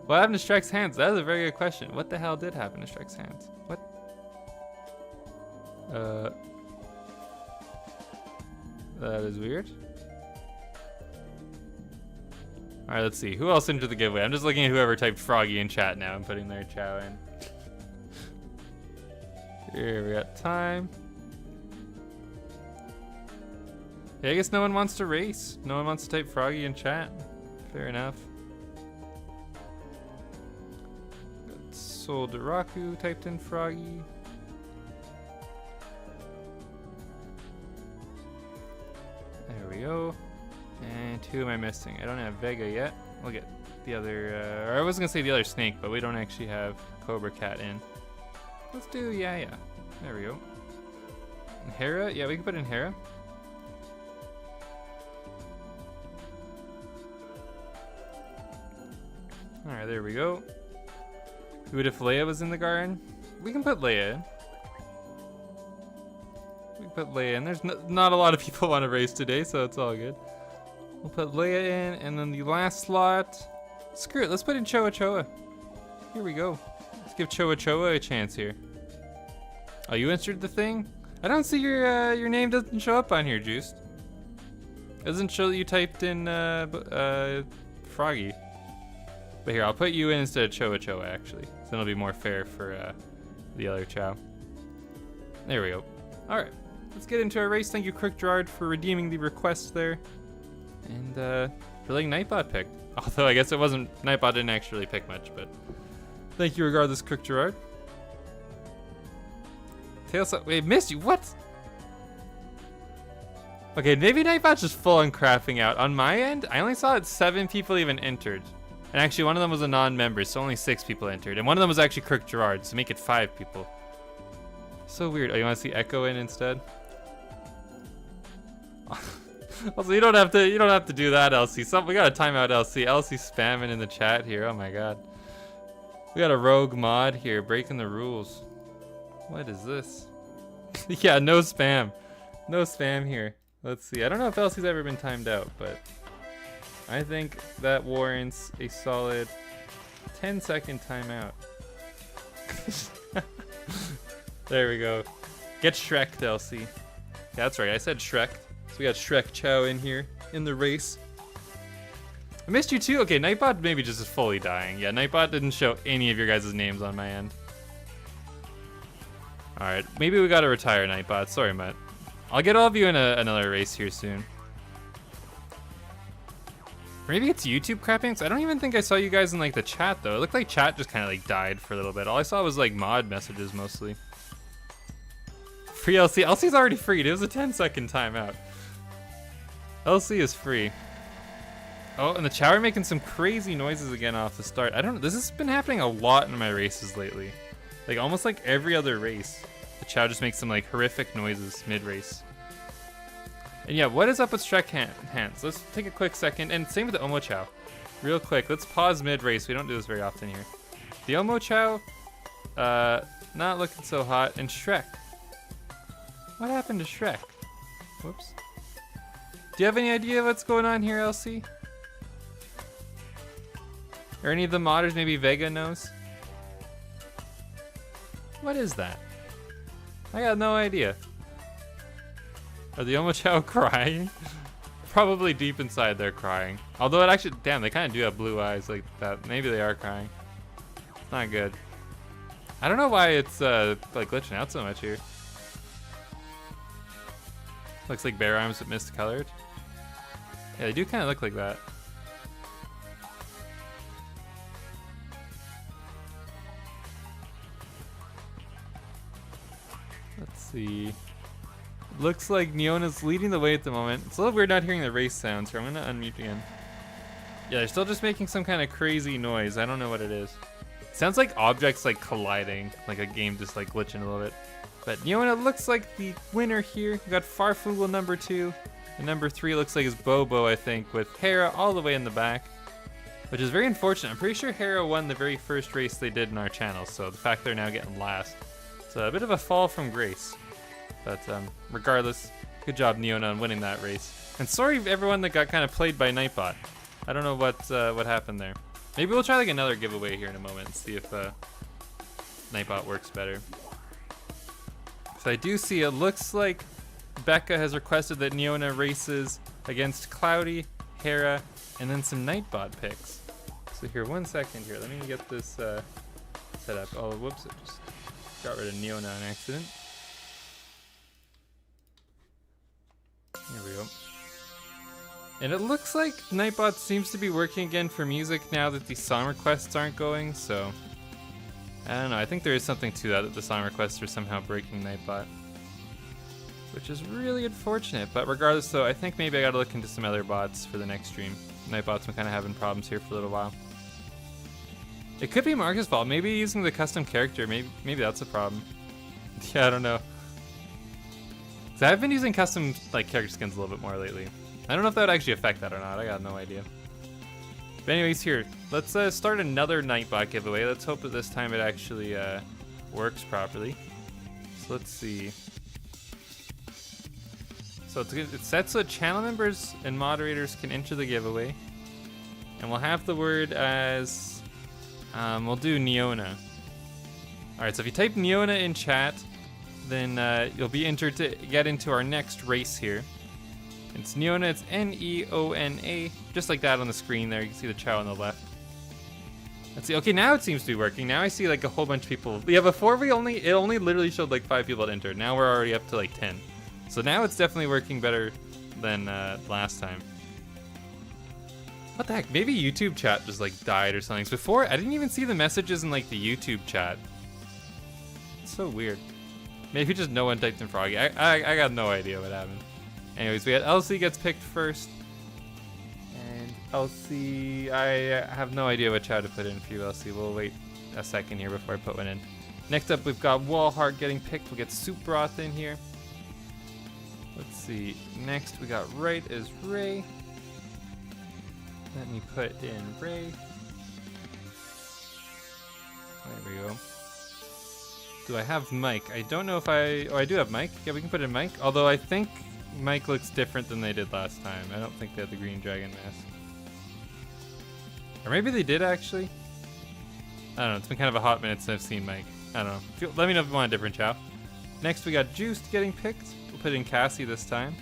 What happened to Shrek's hands? That is a very good question. What the hell did happen to Shrek's hands? What? That is weird. Alright, let's see. Who else entered the giveaway? I'm just looking at whoever typed Froggy in chat now and putting their Chao in. Here, we got time. Yeah, I guess no one wants to race. No one wants to type Froggy in chat. Fair enough. Got Soul Duraku typed in Froggy. There we go. And who am I missing? I don't have Vega yet. We'll get the other, or I was gonna say the other snake, but we don't actually have Cobra Cat in. Let's do Yaya. There we go. And Hera, yeah, we can put in Hera. Alright, there we go. Who would if Leia was in the garden? We can put Leia in. We can put Leia in. There's not a lot of people want to race today, so it's all good. We'll put Leia in, and then the last slot. Screw it, let's put in Choa. Here we go. Let's give Choa a chance here. Oh, you entered the thing? I don't see your name doesn't show up on here, Juiced. It doesn't show that you typed in Froggy. But here, I'll put you in instead of Choa actually. So then it'll be more fair for the other Chao. There we go. Alright, let's get into our race. Thank you, Crook Gerard, for redeeming the request there. And for letting Nightbot pick. Although I guess it wasn't, Nightbot didn't actually pick much, but thank you regardless, Crook Gerard. Tails, wait, missed you, what? Okay, maybe Nightbot's just full on crapping out. On my end, I only saw that 7 people even entered. And actually, one of them was a non-member, so only 6 people entered. And one of them was actually Crook Gerard, so make it 5 people. So weird. Oh, you want to see Echo in instead? Also, you don't have to do that, LC. We got a timeout, LC. LC spamming in the chat here. Oh my god. We got a rogue mod here, breaking the rules. What is this? Yeah, no spam. No spam here. Let's see. I don't know if LC's ever been timed out, but I think that warrants a solid 10-second timeout. There we go. Get Shrek'd, LC. Yeah, that's right. I said Shrek. So we got Shrek Chao in here in the race. I missed you too. Okay, Nightbot maybe just is fully dying. Yeah, Nightbot didn't show any of your guys' names on my end. Alright, maybe we gotta retire Nightbot. Sorry, Mutt. I'll get all of you in another race here soon. Maybe it's YouTube crapping, 'cause I don't even think I saw you guys in like the chat though. It looked like chat just kind of like died for a little bit. All I saw was like mod messages mostly. Free LC. LC's already freed. It was a 10-second timeout. LC is free. Oh, and the Chow are making some crazy noises again off the start. I don't know. This has been happening a lot in my races lately. Like almost like every other race. The Chow just makes some like horrific noises mid-race. And yeah, what is up with Shrek hands? Let's take a quick second, and same with the Omo Chow. Real quick, let's pause mid-race. We don't do this very often here. The Omo Chow, not looking so hot. And Shrek. What happened to Shrek? Whoops. Do you have any idea what's going on here, LC? Or any of the modders, maybe Vega knows? What is that? I got no idea. Are the Omo Chow crying? Probably deep inside they're crying. Although it actually, damn, they kind of do have blue eyes like that. Maybe they are crying. Not good. I don't know why it's like glitching out so much here. Looks like bear arms but mist colored. Yeah, they do kind of look like that. Let's see. Looks like Neona's leading the way at the moment. It's a little weird not hearing the race sounds here. I'm gonna unmute again. Yeah, they're still just making some kind of crazy noise. I don't know what it is. Sounds like objects like colliding, like a game just like glitching a little bit. But Neona looks like the winner here. We got Farfoogle number 2. And number 3 looks like is Bobo, I think, with Hera all the way in the back. Which is very unfortunate. I'm pretty sure Hera won the very first race they did in our channel, so the fact they're now getting last. It's a bit of a fall from grace. But regardless, good job Neona on winning that race. And sorry everyone that got kind of played by Nightbot. I don't know what happened there. Maybe we'll try like another giveaway here in a moment and see if Nightbot works better. So I do see it looks like Becca has requested that Neona races against Cloudy, Hera, and then some Nightbot picks. So here, 1 second here. Let me get this set up. Oh, whoops, it just got rid of Neona on accident. Here we go. And it looks like Nightbot seems to be working again for music now that the song requests aren't going, so I don't know. I think there is something to that the song requests are somehow breaking Nightbot, which is really unfortunate. But regardless, though, I think maybe I gotta look into some other bots for the next stream. Nightbot's been kind of having problems here for a little while. It could be Marcus' fault. Maybe using the custom character. Maybe that's a problem. Yeah, I don't know. So I've been using custom like character skins a little bit more lately. I don't know if that would actually affect that or not. I got no idea. But anyways, here, let's start another Nightbot giveaway. Let's hope that this time it actually works properly. So let's see. So it's set so channel members and moderators can enter the giveaway. And we'll have the word as, we'll do Neona. Alright, so if you type Neona in chat, then you'll be entered to get into our next race here. It's Neona, it's N-E-O-N-A, just like that on the screen there. You can see the Chow on the left. Let's see, okay, now it seems to be working. Now I see like a whole bunch of people. Yeah, before it only literally showed like 5 people that entered. Now we're already up to like 10. So now it's definitely working better than last time. What the heck, maybe YouTube chat just like died or something. So before, I didn't even see the messages in like the YouTube chat. It's so weird. Maybe just no one typed in Froggy. I got no idea what happened. Anyways, we had LC gets picked first. And LC, I have no idea what Chow to put in for you, LC. We'll wait a second here before I put one in. Next up, we've got Wallheart getting picked. We'll get Soup Broth in here. Let's see. Next, we got Right as Ray. Let me put in Ray. There we go. Do I have Mike? I don't know if oh, I do have Mike. Yeah, we can put in Mike. Although I think Mike looks different than they did last time. I don't think they had the green dragon mask. Or maybe they did actually. I don't know. It's been kind of a hot minute since I've seen Mike. I don't know. Let me know if you want a different Chow. Next, we got Juiced getting picked. We'll put in Cassie this time.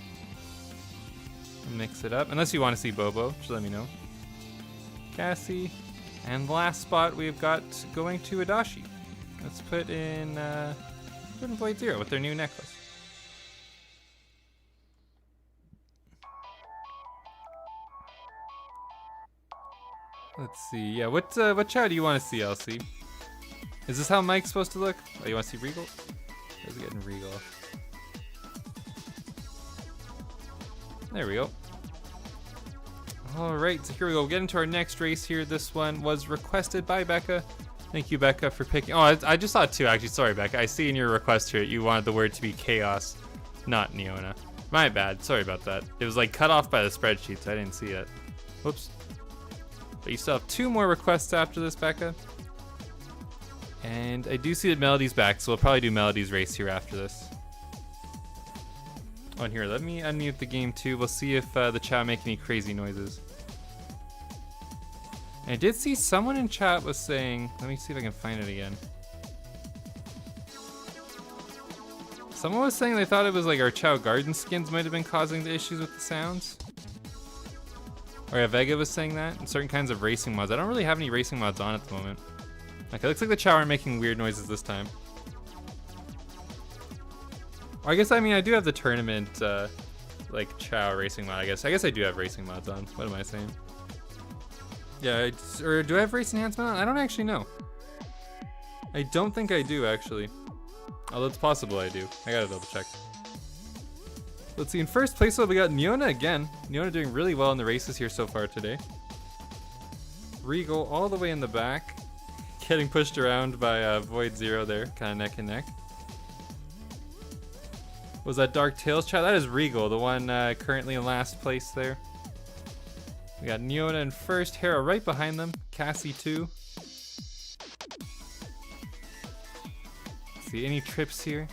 Mix it up. Unless you want to see Bobo, just let me know. Cassie. And the last spot we've got going to Adachi. Let's put in Void Zero with their new necklace. Let's see. Yeah, what Chao do you want to see, Elsie? Is this how Mike's supposed to look? Oh, you want to see Regal? He's getting Regal. There we go. Alright, so here we go. We'll get into our next race here. This one was requested by Becca. Thank you, Becca, for picking... Oh, I just saw it too, actually. Sorry, Becca. I see in your request here you wanted the word to be Chaos, not Neona. My bad. Sorry about that. It was like cut off by the spreadsheet, so I didn't see it. Whoops. But you still have 2 more requests after this, Becca. And I do see that Melody's back, so we'll probably do Melody's race here after this. Oh, and here, let me unmute the game too. We'll see if the chat make any crazy noises. And I did see someone in chat was saying, let me see if I can find it again. Someone was saying they thought it was like our Chao Garden skins might have been causing the issues with the sounds. Or yeah, Vega was saying that, and certain kinds of racing mods. I don't really have any racing mods on at the moment. Okay, looks like the Chao are making weird noises this time. Or I guess, I mean, I do have the tournament, like, Chao racing mod, I guess. I guess I do have racing mods on. What am I saying? Yeah, or do I have race enhancement on? I don't actually know. I don't think I do, actually. Although it's possible I do. I gotta double check. Let's see, in first place, we got Neona again. Neona doing really well in the races here so far today. Regal all the way in the back. Getting pushed around by Void Zero there, kind of neck and neck. Was that Dark Tales chat? That is Regal, the one currently in last place there. We got Neona in first, Hera right behind them, Cassie too. See any trips here?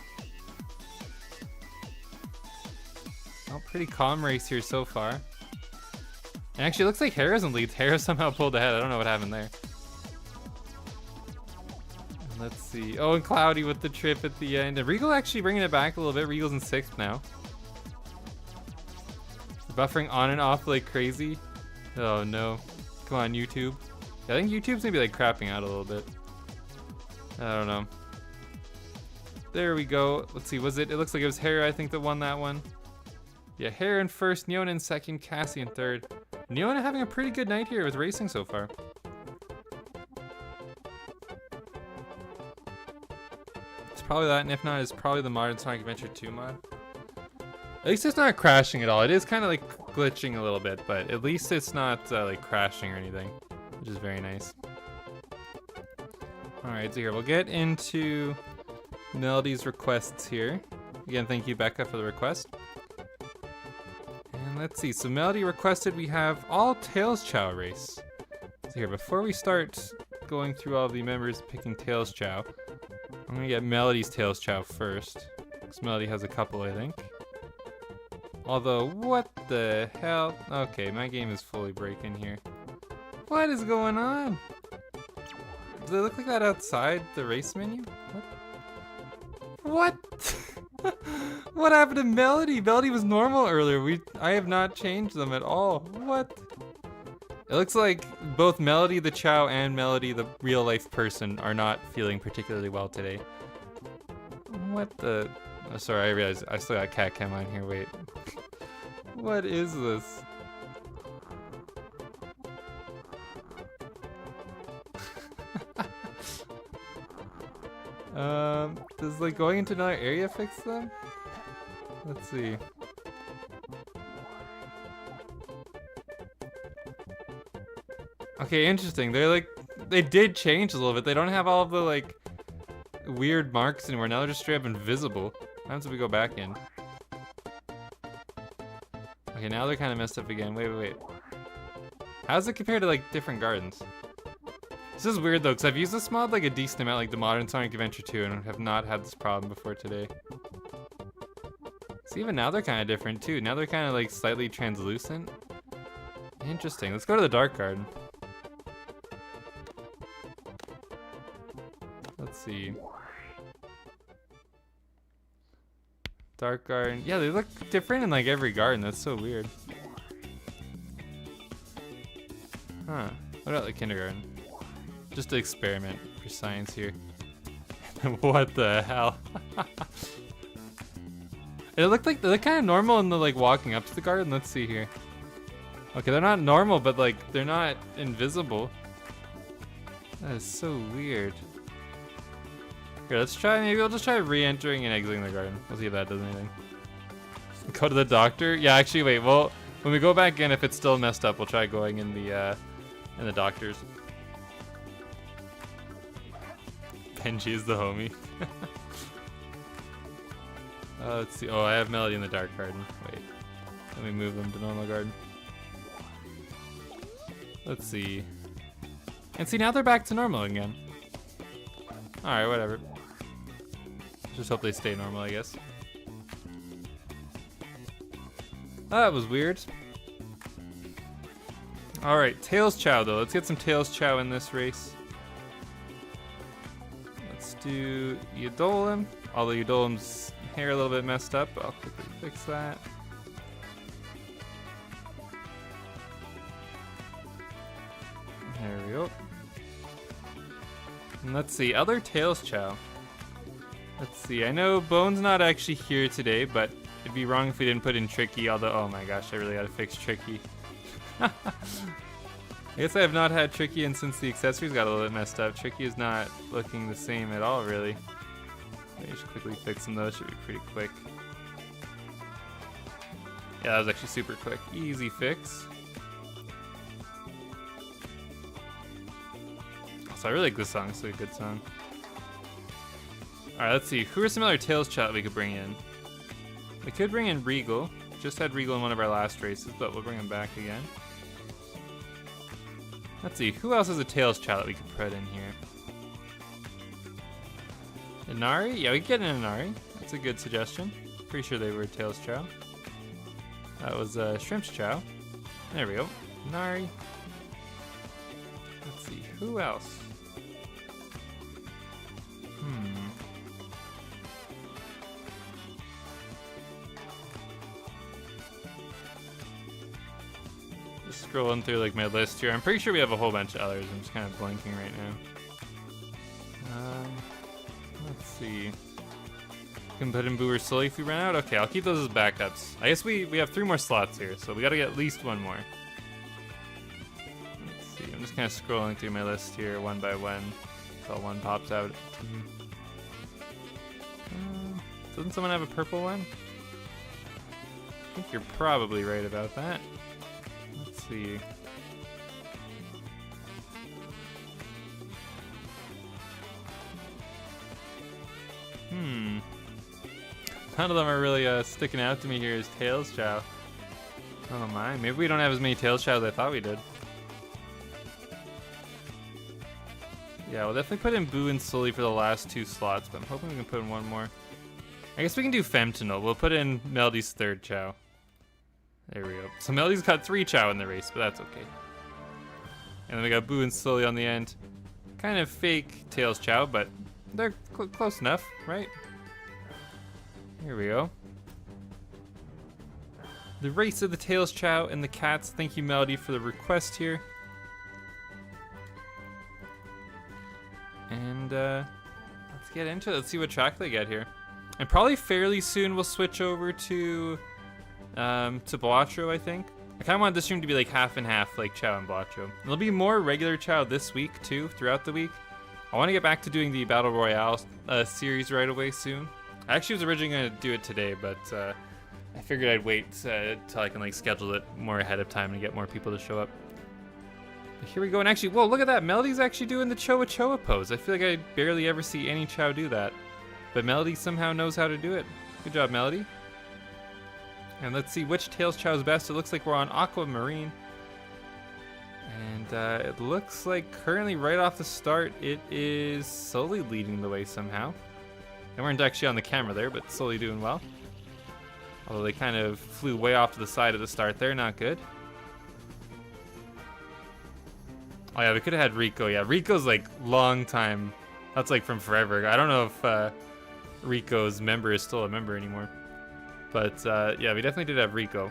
Oh, pretty calm race here so far. And actually, it looks like Hera's in lead. Hera somehow pulled ahead. I don't know what happened there. And let's see. Oh, and Cloudy with the trip at the end. And Regal actually bringing it back a little bit. Regal's in 6th now. Buffering on and off like crazy. Oh no. Come on, YouTube. I think YouTube's maybe like crapping out a little bit. I don't know. There we go. Let's see. Was it? It looks like it was Hera, I think, that won that one. Yeah, Hera in first, Neona in second, Cassie in third. Neona having a pretty good night here with racing so far. It's probably that, and if not, it's probably the modern Sonic Adventure 2 mod. At least it's not crashing at all. It is kind of like glitching a little bit, but at least it's not like crashing or anything, which is very nice. Alright, so here, we'll get into Melody's requests here. Again, thank you, Becca, for the request. And let's see, so Melody requested we have all Tails Chao race. So here, before we start going through all the members picking Tails Chao, I'm gonna get Melody's Tails Chao first, because Melody has a couple, I think. Although, what the hell? Okay, my game is fully breaking here. What is going on? Does it look like that outside the race menu? What? What happened to Melody? Melody was normal earlier. I have not changed them at all. What? It looks like both Melody the Chao and Melody the real life person are not feeling particularly well today. What the? Oh, sorry, I realized I still got cat cam on here. Wait. What is this? Does like going into another area fix them? Let's see. Okay, interesting. They did change a little bit. They don't have all of the like weird marks anymore. Now they're just straight up invisible. What happens if we go back in? Okay, now they're kind of messed up again. Wait. How does it compare to like different gardens? This is weird though, because I've used this mod like a decent amount, like the modern Sonic Adventure 2, and have not had this problem before today. So even now they're kind of different too. Now they're kind of like slightly translucent. Interesting. Let's go to the Dark Garden. Let's see. Dark Garden. Yeah, they look different in like every garden. That's so weird. Huh. What about the kindergarten? Just to experiment for science here. What the hell? It looked like they're kind of normal in the like walking up to the garden. Let's see here. Okay, they're not normal, but like they're not invisible. That is so weird. Here, let's try. Maybe we'll just try re-entering and exiting the garden. We'll see if that does anything. Go to the doctor. Yeah, actually, wait. Well, when we go back in, if it's still messed up, we'll try going in the doctor's. Benji is the homie. Let's see. Oh, I have Melody in the dark garden. Wait. Let me move them to normal garden. Let's see. And see, now they're back to normal again. Alright, whatever. Just hope they stay normal, I guess. That was weird. Alright, Tails Chao though. Let's get some Tails Chao in this race. Let's do Eudolum. Although Eudolum's hair a little bit messed up, I'll quickly fix that. There we go. And let's see, other Tails Chao. Let's see, I know Bone's not actually here today, but it'd be wrong if we didn't put in Tricky, although, oh my gosh, I really gotta fix Tricky. I guess I have not had Tricky, and since the accessories got a little bit messed up, Tricky is not looking the same at all, really. Let me just quickly fix them, though. It should be pretty quick. Yeah, that was actually super quick. Easy fix. Also, I really like this song. It's like a good song. Alright, let's see. Who are some other Tails Chao that we could bring in? We could bring in Regal. Just had Regal in one of our last races, but we'll bring him back again. Let's see. Who else has a Tails Chao that we could put in here? Inari? Yeah, we could get an Inari. That's a good suggestion. Pretty sure they were Tails Chao. That was Shrimp's Chao. There we go. Inari. Let's see. Who else? Just scrolling through like my list here. I'm pretty sure we have a whole bunch of others. I'm just kind of blanking right now. Let's see. Can put in Boo or Sully if we run out. Okay, I'll keep those as backups. I guess we have 3 more slots here, so we gotta get at least 1 more. Let's see. I'm just kind of scrolling through my list here one by one until one pops out. Doesn't someone have a purple one? I think you're probably right about that. Let's see. None of them are really sticking out to me here as Tails Chao. Oh my, maybe we don't have as many Tails Chao as I thought we did. Yeah, we'll definitely put in Boo and Sully for the last 2 slots, but I'm hoping we can put in 1 more. I guess we can do Femtinel. We'll put in Melody's 3rd Chao. There we go. So Melody's got 3 Chao in the race, but that's okay. And then we got Boo and Sully on the end. Kind of fake Tails Chao, but they're close enough, right? Here we go. The race of the Tails Chao and the cats. Thank you, Melody, for the request here. And let's get into it. Let's see what track they get here. And probably fairly soon we'll switch over to Balatro, I think. I kind of want this stream to be like half and half, like Chao and Balatro. There'll be more regular Chao this week too, throughout the week. I want to get back to doing the Battle Royale series right away soon. I actually was originally going to do it today, but I figured I'd wait till I can like schedule it more ahead of time and get more people to show up. But here we go, and actually, whoa, look at that. Melody's actually doing the Choa pose. I feel like I barely ever see any Chao do that. But Melody somehow knows how to do it. Good job, Melody. And let's see which Tails Chao is best. It looks like we're on Aquamarine. And it looks like currently right off the start, it is Sully leading the way somehow. They weren't actually on the camera there, but Sully doing well. Although they kind of flew way off to the side at the start there, not good. Oh yeah, we could have had Rico. Yeah, Rico's like long time. That's like from forever. I don't know if Rico's member is still a member anymore. But yeah, we definitely did have Rico.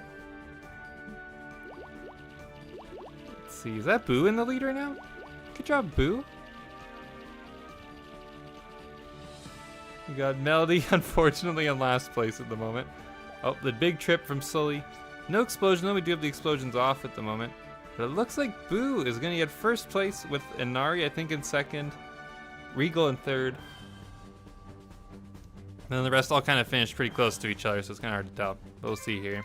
Let's see, is that Boo in the lead right now? Good job, Boo. We got Melody, unfortunately, in last place at the moment. Oh, the big trip from Sully. No explosion, though. We do have the explosions off at the moment. But it looks like Boo is going to get first place with Inari, I think, in second. Regal in third. And then the rest all kind of finished pretty close to each other, so it's kind of hard to tell. But we'll see here.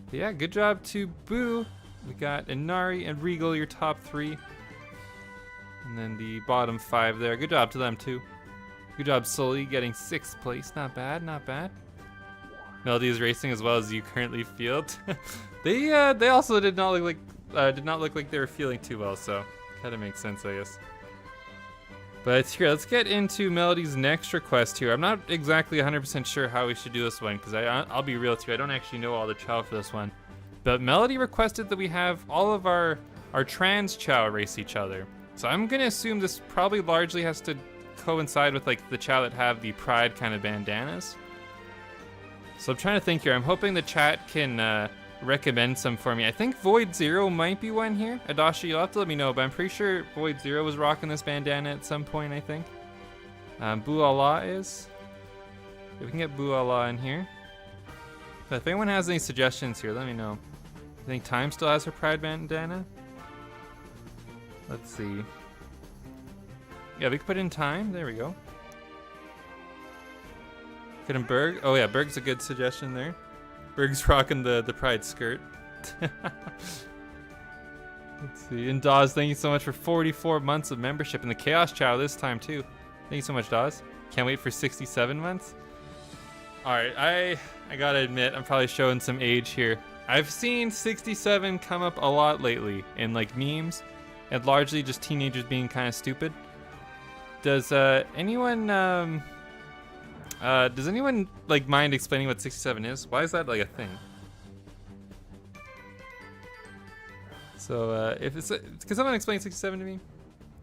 But yeah, good job to Boo. We got Inari and Regal, your top three. And then the bottom five there. Good job to them, too. Good job, Sully, getting 6th place. Not bad, not bad. Melody is racing as well as you currently field. They also did not look like they were feeling too well, so kind of makes sense, I guess. But here, let's get into Melody's next request here. I'm not exactly 100% sure how we should do this one, because I'll be real with you, I don't actually know all the Chao for this one. But Melody requested that we have all of our trans Chao race each other. So I'm gonna assume this probably largely has to coincide with like the Chao that have the pride kind of bandanas. So I'm trying to think here. I'm hoping the chat can recommend some for me. I think Void Zero might be one here. Adashi, you'll have to let me know, but I'm pretty sure Void Zero was rocking this bandana at some point, I think. Boo Allah is. If we can get Boo Allah in here. But if anyone has any suggestions here, let me know. I think Time still has her pride bandana. Let's see. Yeah, we can put in Time. There we go. Get him Berg. Oh yeah, Berg's a good suggestion there. Berg's rocking the pride skirt. Let's see. And Dawes, thank you so much for 44 months of membership in the Chaos Chao this time too. Thank you so much, Dawes. Can't wait for 67 months. All right, I gotta admit, I'm probably showing some age here. I've seen 67 come up a lot lately in like memes, and largely just teenagers being kind of stupid. Does anyone like mind explaining what 67 is? Why is that like a thing? So if it's can someone explain 67 to me?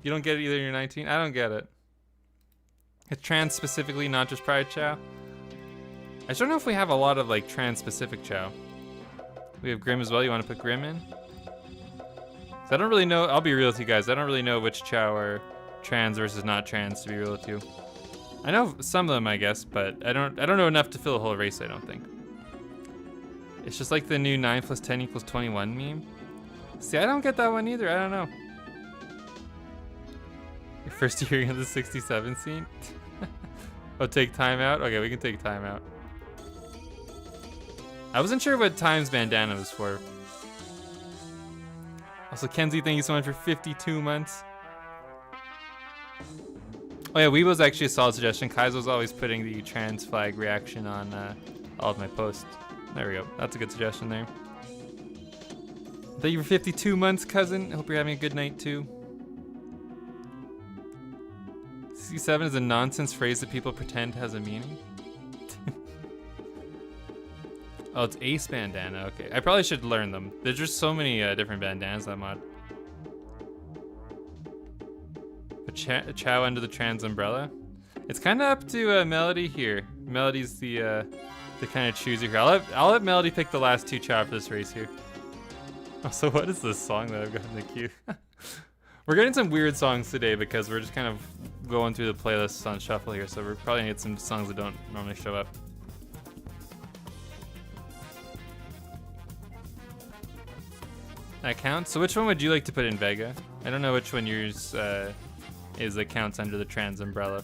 You don't get it either. You're 19. I don't get it. It's trans specifically, not just Pride Chao. I just don't know if we have a lot of like trans specific Chao. We have Grim as well. You want to put Grim in? I don't really know. I'll be real with you guys. I don't really know which Chao are trans versus not trans, to be real with you. I know some of them, I guess, but I don't know enough to fill a whole race, I don't think. It's just like the new 9 + 10 = 21 meme. See, I don't get that one either. I don't know. Your first hearing of the 67 scene? Oh, take time out? Okay, we can take time out. I wasn't sure what Time's bandana was for. Also, Kenzie, thank you so much for 52 months. Oh yeah, Weebo's actually a solid suggestion. Kaizo's always putting the trans flag reaction on all of my posts. There we go. That's a good suggestion there. Thank you for 52 months, cousin. I hope you're having a good night too. 67 is a nonsense phrase that people pretend has a meaning. Oh, it's Ace bandana. Okay, I probably should learn them. There's just so many different bandanas that mod. But Chao under the trans umbrella. It's kind of up to Melody here. Melody's the kind of chooser here. I'll let Melody pick the last two Chao for this race here. Also, what is this song that I've got in the queue? We're getting some weird songs today because we're just kind of going through the playlists on shuffle here, so we're probably gonna get some songs that don't normally show up. That counts. So which one would you like to put in Vega? I don't know which one yours is that counts under the trans umbrella.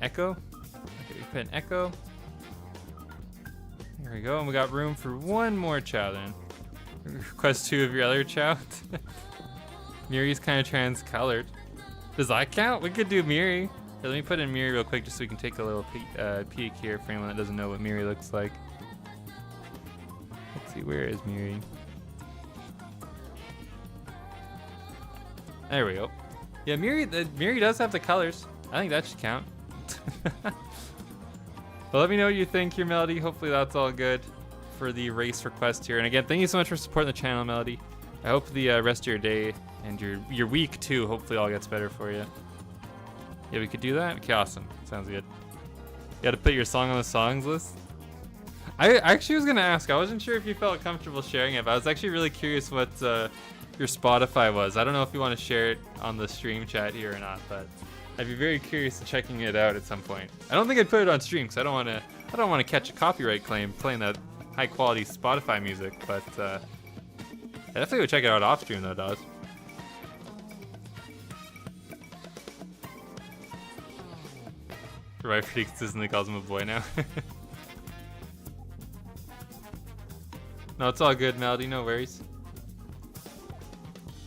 Echo? Okay, we put an Echo. There we go, and we got room for one more Chao then. Request 2 of your other Chao. Miri's kind of trans-colored. Does that count? We could do Miri. Here, let me put in Miri real quick just so we can take a little peek here for anyone that doesn't know what Miri looks like. Let's see, where is Miri? There we go. Yeah, Miri does have the colors. I think that should count. But let me know what you think here, Melody. Hopefully that's all good for the race request here. And again, thank you so much for supporting the channel, Melody. I hope the rest of your day and your week too, hopefully all gets better for you. Yeah, we could do that? Okay, awesome. Sounds good. You gotta put your song on the songs list? I actually was gonna ask. I wasn't sure if you felt comfortable sharing it, but I was actually really curious what your Spotify was. I don't know if you want to share it on the stream chat here or not, but I'd be very curious to checking it out at some point. I don't think I'd put it on stream because I don't want to catch a copyright claim playing that high quality Spotify music. But I definitely would check it out off stream though, Dawes. Right, pretty consistently calls him a boy now. No, it's all good, Melody. No worries.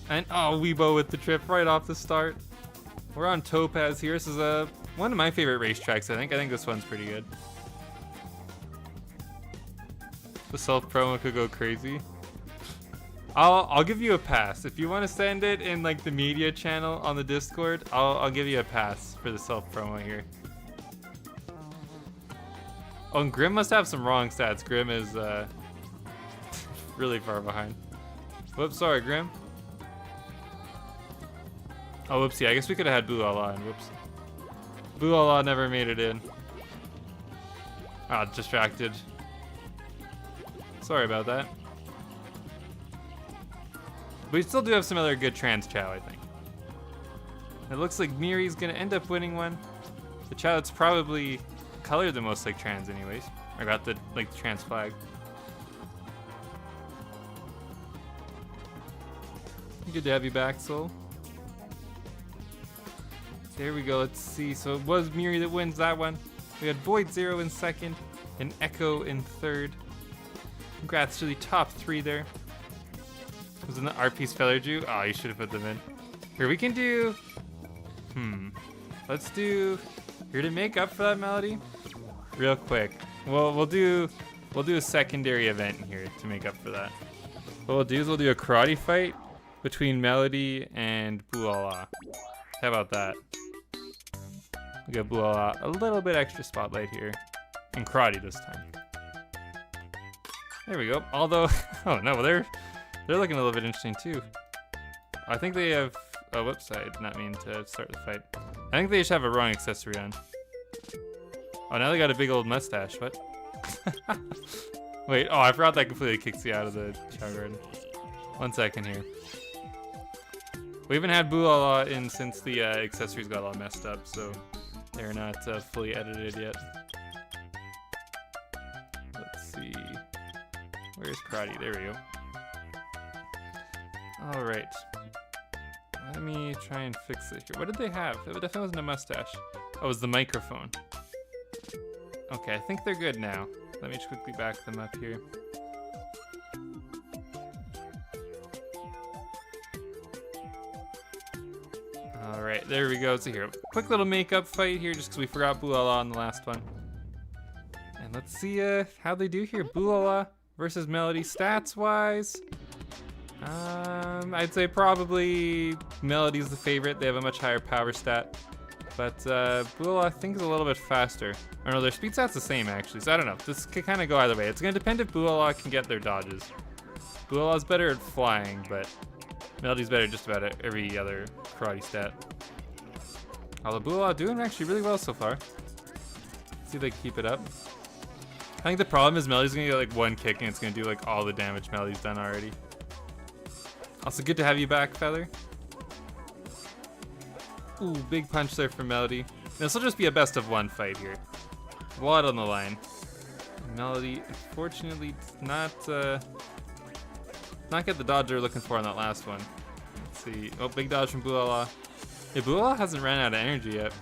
And oh, Weebo with the trip right off the start. We're on Topaz here. This is one of my favorite racetracks. I think this one's pretty good. The self promo could go crazy. I'll give you a pass if you want to send it in like the media channel on the Discord. I'll give you a pass for the self promo here. Oh, and Grim must have some wrong stats. Grim is really far behind. Whoops, sorry, Grim. Oh, whoopsie. I guess we could have had Boo La La and whoops. Boo La La never made it in. Ah, distracted. Sorry about that. We still do have some other good trans Chao, I think. It looks like Miri's gonna end up winning one. The Chao that's probably colored the most like trans anyways. I got the trans flag. Good to have you back, Soul. There we go, let's see. So it was Miri that wins that one. We had Void Zero in second and Echo in third. Congrats to the top three there. Was in the art piece Feller Jew? Oh, you should have put them in. Here we can do. Let's do. Here to make up for that, Melody. Real quick. Well, we'll do a secondary event here to make up for that. What we'll do is we'll do a karate fight between Melody and Boo La La. How about that? We got Boo La La a little bit extra spotlight here, and karate this time. There we go. Although, oh no, they're looking a little bit interesting too. I think they have. Oh, whoops! I did not mean to start the fight. I think they just have a wrong accessory on. Oh, now they got a big old mustache. What? Wait. Oh, I forgot that completely kicks you out of the Chao garden. 1 second here. We haven't had Boo La La in since the accessories got all messed up, so they're not fully edited yet. Let's see. Where's karate? There we go. All right. Let me try and fix it here. What did they have? It definitely wasn't a mustache. Oh, it was the microphone. Okay, I think they're good now. Let me just quickly back them up here. All right, there we go. So here, quick little makeup fight here, just because we forgot Boo La La on the last one. And let's see how they do here. Boo La La versus Melody, stats-wise. I'd say probably Melody's the favorite. They have a much higher power stat. But Boo La La, I think, is a little bit faster. Or no, their speed stat's the same, actually. So I don't know. This could kind of go either way. It's going to depend if Boo La La can get their dodges. Boo La La's better at flying, but Melody's better at just about every other karate stat. Although Boo La La doing actually really well so far. Let's see if they can keep it up. I think the problem is Melody's going to get like one kick and it's going to do like all the damage Melody's done already. Also, good to have you back, Feather. Ooh, big punch there for Melody. This will just be a best of one fight here. A lot on the line. Melody, unfortunately, not get the dodge they're looking for on that last one. Let's see. Oh, big dodge from Boo La La. Yeah, Boo La La hasn't ran out of energy yet.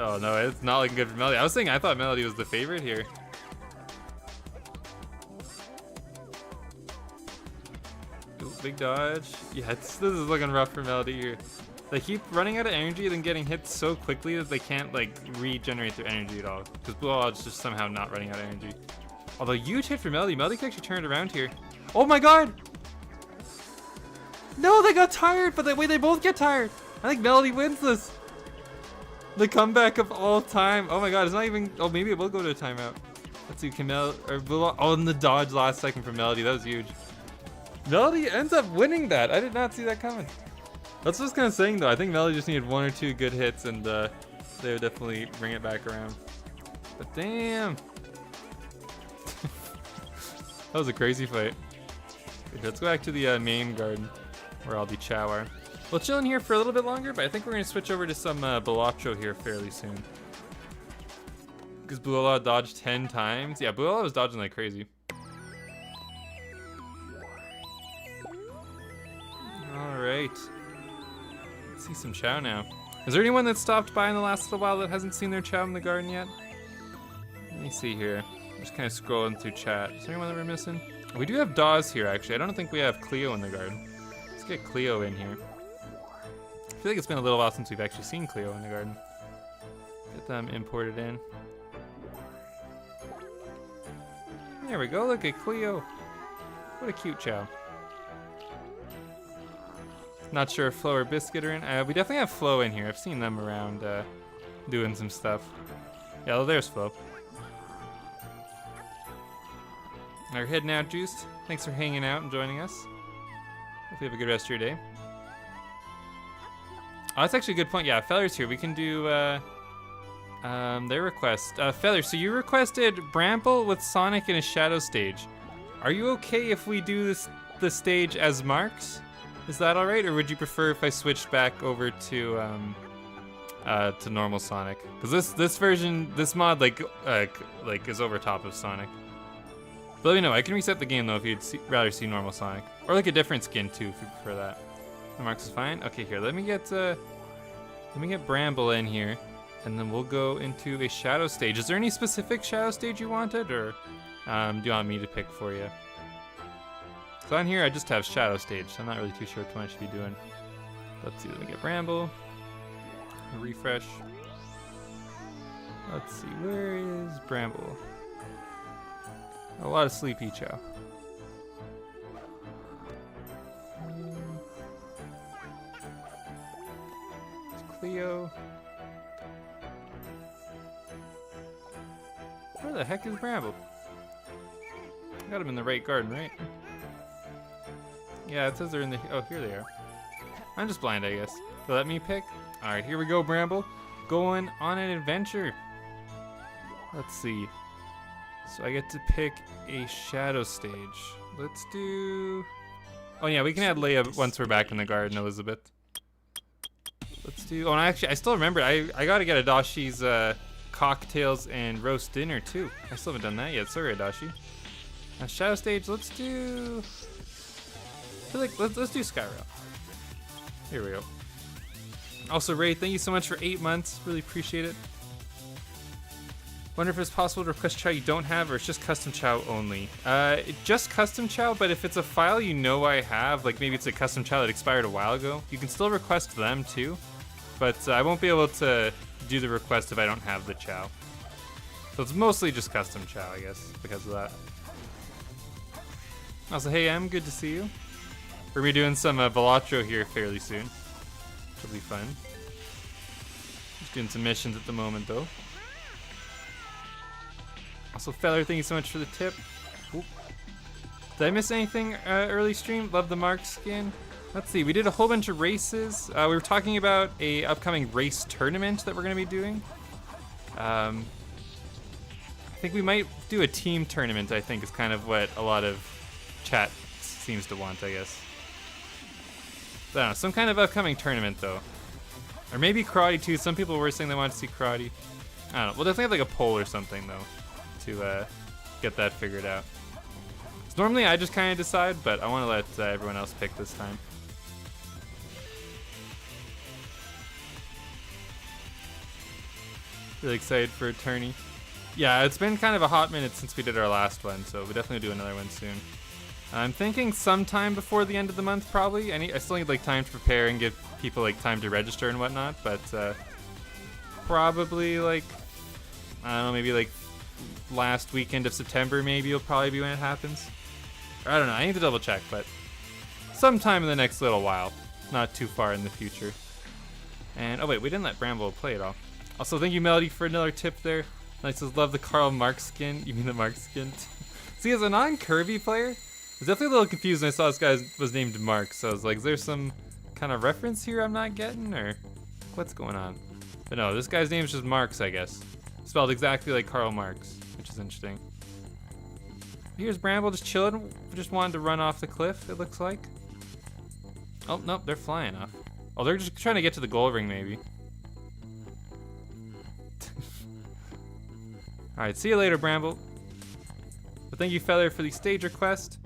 Oh no, it's not looking good for Melody. I thought Melody was the favorite here. Ooh, big dodge. Yeah, this is looking rough for Melody here. They keep running out of energy and then getting hit so quickly that they can't like regenerate their energy at all. Because Boo La La is just somehow not running out of energy. Although huge hit for Melody. Melody can actually turn it around here. Oh my god! No, they got tired, but wait, they both get tired. I think Melody wins this. The comeback of all time. Oh my god, it's not even. Oh, maybe it will go to a timeout. Let's see, oh, and the dodge last second from Melody. That was huge. Melody ends up winning that. I did not see that coming. That's what I was kind of saying though. I think Melody just needed 1 or 2 good hits and they would definitely bring it back around. But damn. That was a crazy fight. Okay, let's go back to the main garden where all the Chao are. We'll chill in here for a little bit longer, but I think we're going to switch over to some Balatro here fairly soon. Because Bulala dodged 10 times. Yeah, Bulala was dodging like crazy. Alright. Let's see some Chao now. Is there anyone that stopped by in the last little while that hasn't seen their Chao in the garden yet? Let me see here. I'm just kind of scrolling through chat. Is there anyone that we're missing? We do have Dawes here, actually. I don't think we have Cleo in the garden. Let's get Cleo in here. I feel like it's been a little while since we've actually seen Cleo in the garden. Get them imported in. There we go, look at Cleo. What a cute Chao. Not sure if Flo or Biscuit are in. We definitely have Flo in here. I've seen them around doing some stuff. Yeah, well, there's Flo. We're heading out, Juiced. Thanks for hanging out and joining us. Hope you have a good rest of your day. Oh, that's actually a good point. Yeah, Feller's here. We can do their request. Feller, so you requested Bramble with Sonic in a shadow stage. Are you okay if we do the stage as Marks? Is that all right, or would you prefer if I switched back over to normal Sonic? Because this version, this mod, like is over top of Sonic. But let me know. I can reset the game though if you'd rather see normal Sonic, or like a different skin too if you prefer that. The Marks is fine. Okay, here. Let me get Bramble in here, and then we'll go into a shadow stage. Is there any specific shadow stage you wanted, or do you want me to pick for you? So on here, I just have shadow stage. So I'm not really too sure what I should be doing. Let's see. Let me get Bramble. Refresh. Let's see. Where is Bramble? A lot of sleepy Chao. Cleo. Where the heck is Bramble? I got him in the right garden, right? Yeah, it says they're in the... Oh, here they are. I'm just blind, I guess. So let me pick. Alright, here we go, Bramble. Going on an adventure. Let's see. So I get to pick a shadow stage. Let's do... Oh yeah, we can add Leia once we're back in the garden, Elizabeth. Let's do... Oh, and actually, I still remember. I gotta get Adashi's cocktails and roast dinner, too. I still haven't done that yet. Sorry, Adashi. Shadow stage, let's do... I feel like let's do Skyrail. Here we go. Also, Ray, thank you so much for 8 months. Really appreciate it. Wonder if it's possible to request Chao you don't have, or it's just custom Chao only. Just custom Chao, but if it's a file you know I have, like maybe it's a custom Chao that expired a while ago, you can still request them too. But I won't be able to do the request if I don't have the Chao. So it's mostly just custom Chao, I guess, because of that. Also, hey Em, good to see you. We're gonna be doing some Balatro here fairly soon. It'll be fun. Just doing some missions at the moment though. Also, Feller, thank you so much for the tip. Oop. Did I miss anything early stream? Love the Mark skin. Let's see, we did a whole bunch of races. We were talking about a upcoming race tournament that we're gonna be doing. I think we might do a team tournament, I think is kind of what a lot of chat seems to want, I guess. I don't know, some kind of upcoming tournament though. Or maybe karate too. Some people were saying they want to see karate. I don't know. We'll definitely have like a poll or something though to get that figured out. So normally I just kind of decide, but I want to let everyone else pick this time. Really excited for a tourney. Yeah, it's been kind of a hot minute since we did our last one, so we'll definitely do another one soon. I'm thinking sometime before the end of the month, probably. I still need like time to prepare and give people like time to register and whatnot, but probably like, I don't know, maybe like last weekend of September maybe will probably be when it happens. Or, I don't know, I need to double check, but sometime in the next little while, not too far in the future. And, oh wait, we didn't let Bramble play at all. Also, thank you Melody for another tip there. Nice, says love the Karl Marx skin. You mean the Marx skin? See, as a non-Kirby player, I was definitely a little confused when I saw this guy was named Mark, so I was like, is there some kind of reference here I'm not getting, or what's going on? But no, this guy's name is just Marx, I guess. Spelled exactly like Karl Marx, which is interesting. Here's Bramble just chilling, just wanted to run off the cliff, it looks like. Oh, nope, they're flying off. Oh, they're just trying to get to the gold ring, maybe. Alright, see you later, Bramble. But thank you, Feather, for the stage request.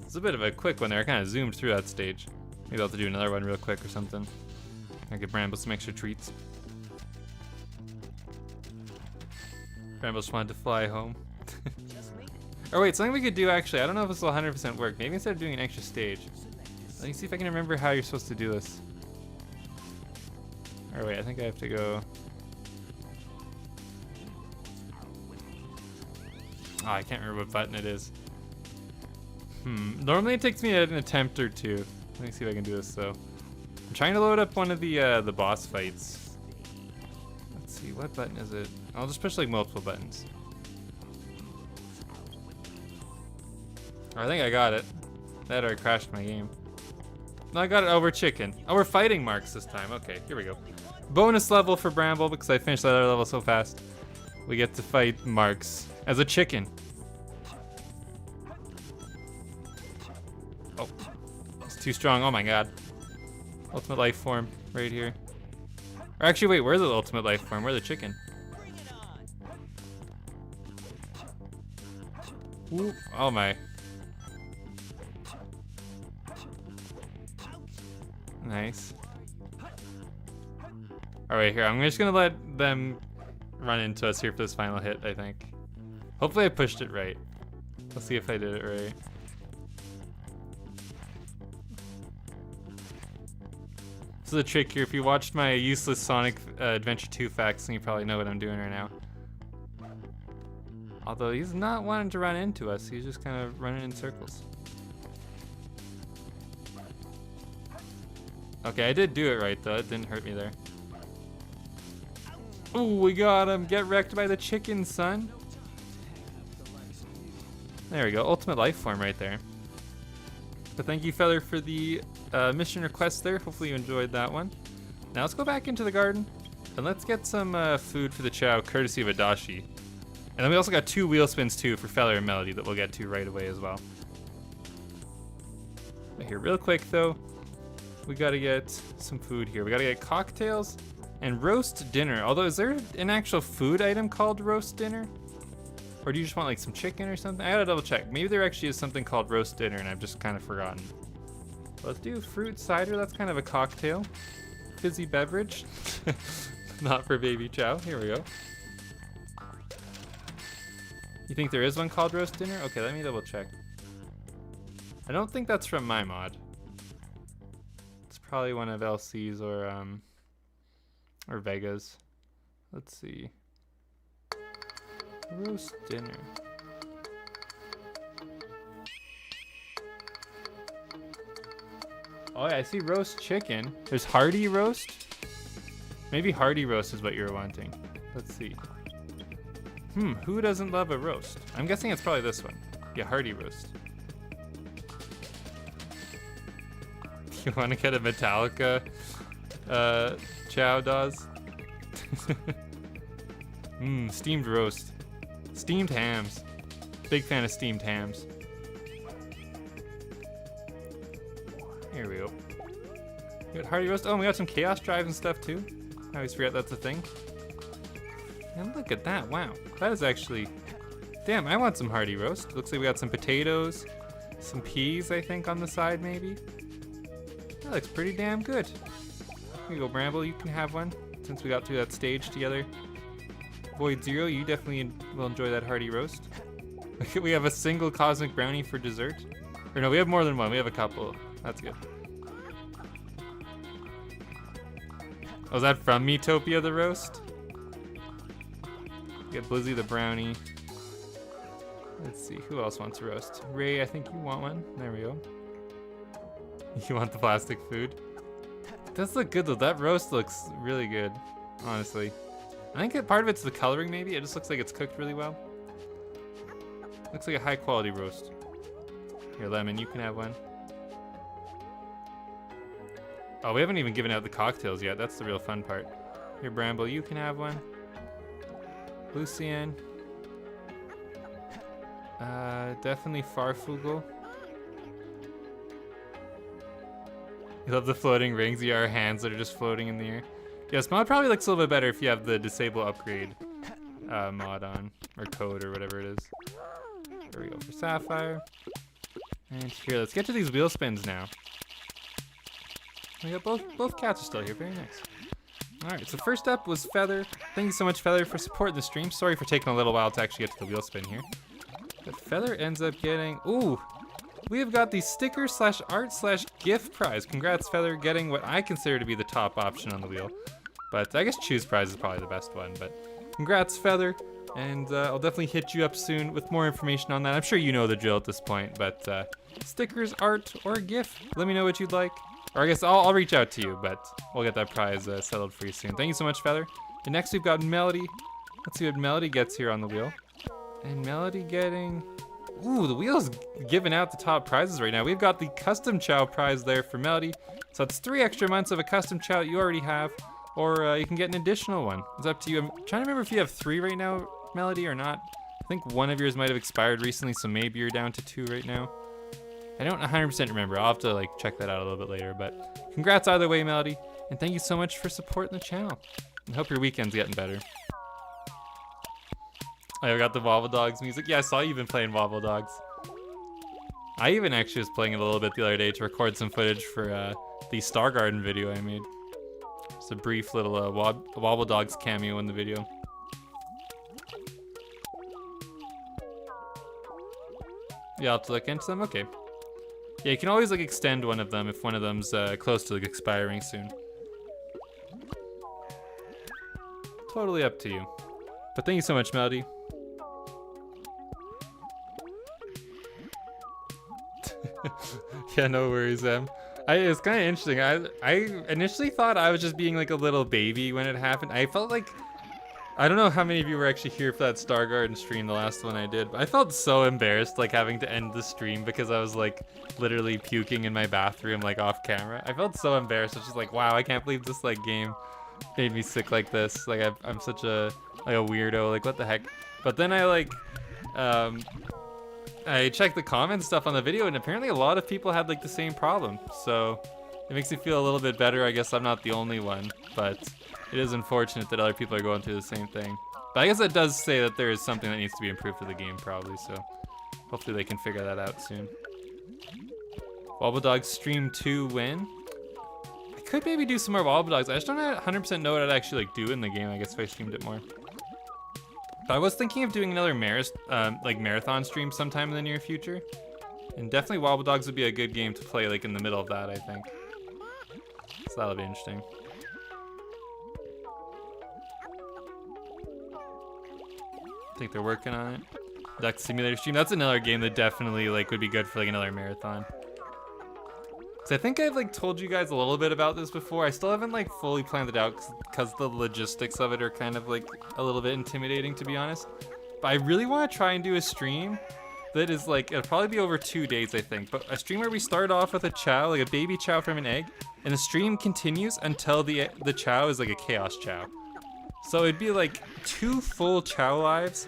It's a bit of a quick one there, I kind of zoomed through that stage. Maybe I'll have to do another one real quick or something. I give Bramble some extra treats. Bramble just wanted to fly home. Oh wait, something we could do actually, I don't know if this will 100% work. Maybe instead of doing an extra stage, let me see if I can remember how you're supposed to do this. Or wait, I think I have to go. Oh, I can't remember what button it is. Normally it takes me an attempt or two. Let me see if I can do this though. I'm trying to load up one of the boss fights. Let's see, what button is it? I'll just push like multiple buttons. I think I got it. That or I crashed my game. No, I got it. Oh, we're chicken. Oh, we're fighting Marks this time. Okay, here we go. Bonus level for Bramble because I finished that other level so fast. We get to fight Marks as a chicken. Oh, it's too strong. Oh my god. Ultimate life form right here. Or actually, wait, where's the ultimate life form? Where's the chicken? Ooh, oh my. Nice. Alright, here, I'm just gonna let them run into us here for this final hit, I think. Hopefully I pushed it right. Let's see if I did it right. This is a trick here. If you watched my useless Sonic Adventure 2 facts, then you probably know what I'm doing right now. Although he's not wanting to run into us, he's just kind of running in circles. Okay, I did do it right though, it didn't hurt me there. Ooh, we got him! Get wrecked by the chicken, son! There we go, ultimate life form right there. But thank you, Feather, for the mission request there. Hopefully you enjoyed that one. Now let's go back into the garden, and let's get some food for the Chao, courtesy of Adachi. And then we also got 2 wheel spins too for Feather and Melody that we'll get to right away as well. But here, real quick though, we gotta get some food here. We gotta get cocktails and roast dinner. Although, is there an actual food item called roast dinner? Or do you just want like some chicken or something? I gotta double check. Maybe there actually is something called roast dinner and I've just kind of forgotten. Let's do fruit cider, that's kind of a cocktail. Fizzy beverage. Not for baby Chao, here we go. You think there is one called roast dinner? Okay, let me double check. I don't think that's from my mod. It's probably one of LC's or Vega's. Let's see. Roast dinner. Oh yeah, I see roast chicken. There's hearty roast? Maybe hearty roast is what you're wanting. Let's see. Who doesn't love a roast? I'm guessing it's probably this one. Yeah, hearty roast. You want to get a Metallica Chao does? Steamed roast. Steamed hams. Big fan of steamed hams. Here we go. We got hearty roast. Oh, we got some chaos drive and stuff too. I always forget that's a thing. And look at that, wow. That is actually, damn, I want some hearty roast. Looks like we got some potatoes, some peas, I think, on the side maybe. That looks pretty damn good. Here you go, Bramble, you can have one, since we got through that stage together. Void Zero, you definitely will enjoy that hearty roast. We have a single cosmic brownie for dessert. Or no, we have more than one, we have a couple. That's good. Oh, is that from Metopia the roast? Get Blizzy the brownie. Let's see, who else wants a roast? Ray, I think you want one. There we go. You want the plastic food? It does look good though. That roast looks really good, honestly. I think part of it's the coloring maybe. It just looks like it's cooked really well. Looks like a high quality roast. Here, Lemon, you can have one. Oh, we haven't even given out the cocktails yet. That's the real fun part. Here, Bramble, you can have one. Lucian. Definitely Farfugel. You love the floating rings. Yeah, our hands that are just floating in the air. Yes, mod probably looks a little bit better if you have the disable upgrade mod on, or code, or whatever it is. There we go for Sapphire. And here, let's get to these wheel spins now. We got both cats are still here. Very nice. All right, so first up was Feather. Thank you so much, Feather, for supporting the stream. Sorry for taking a little while to actually get to the wheel spin here. But Feather ends up getting, ooh, we have got the sticker slash art slash gift prize. Congrats, Feather, getting what I consider to be the top option on the wheel. But I guess choose prize is probably the best one. But congrats, Feather. And I'll definitely hit you up soon with more information on that. I'm sure you know the drill at this point, but stickers, art, or gift, let me know what you'd like. Or I guess I'll reach out to you, but we'll get that prize settled for you soon. Thank you so much, Feather. And next we've got Melody. Let's see what Melody gets here on the wheel. And Melody getting, ooh, the wheel's giving out the top prizes right now. We've got the custom Chao prize there for Melody. So it's 3 extra months of a custom Chao that you already have, or you can get an additional one. It's up to you. I'm trying to remember if you have 3 right now, Melody, or not. I think one of yours might have expired recently, so maybe you're down to 2 right now. I don't 100% remember. I'll have to like check that out a little bit later, but congrats either way, Melody. And thank you so much for supporting the channel. I hope your weekend's getting better. I got the Wobble Dogs music. Yeah, I saw you been playing Wobble Dogs. I even actually was playing it a little bit the other day to record some footage for the Star Garden video I made. Just a brief little Wobble Dogs cameo in the video. Yeah, I'll have to look into them. Okay. Yeah, you can always like extend one of them if one of them's close to like expiring soon. Totally up to you. But thank you so much, Melody. Yeah, no worries, it's kind of interesting. I initially thought I was just being like a little baby when it happened. I felt like, I don't know how many of you were actually here for that Star Garden stream, the last one I did, but I felt so embarrassed like having to end the stream because I was like literally puking in my bathroom like off camera. I felt so embarrassed. It's just like, wow, I can't believe this like game made me sick like this. Like I'm such a weirdo, like what the heck. But then I like I checked the comments stuff on the video, and apparently a lot of people had like the same problem, so it makes me feel a little bit better. I guess I'm not the only one, but it is unfortunate that other people are going through the same thing. But I guess that does say that there is something that needs to be improved for the game probably, so hopefully they can figure that out soon. Wobble Dogs Stream 2 win. I could maybe do some more Wobble Dogs. I just don't 100% know what I'd actually like do in the game, I guess, if I streamed it more. But I was thinking of doing another marathon stream sometime in the near future. And definitely Wobble Dogs would be a good game to play like in the middle of that, I think. So that'll be interesting. I think they're working on it. Duck Simulator stream. That's another game that definitely like would be good for like another marathon. So I think I've like told you guys a little bit about this before. I still haven't like fully planned it out because the logistics of it are kind of like a little bit intimidating, to be honest. But I really want to try and do a stream that is like, it'll probably be over 2 days, I think. But a stream where we start off with a Chao, like a baby Chao from an egg, and the stream continues until the Chao is like a chaos Chao. So it'd be like 2 full Chao lives,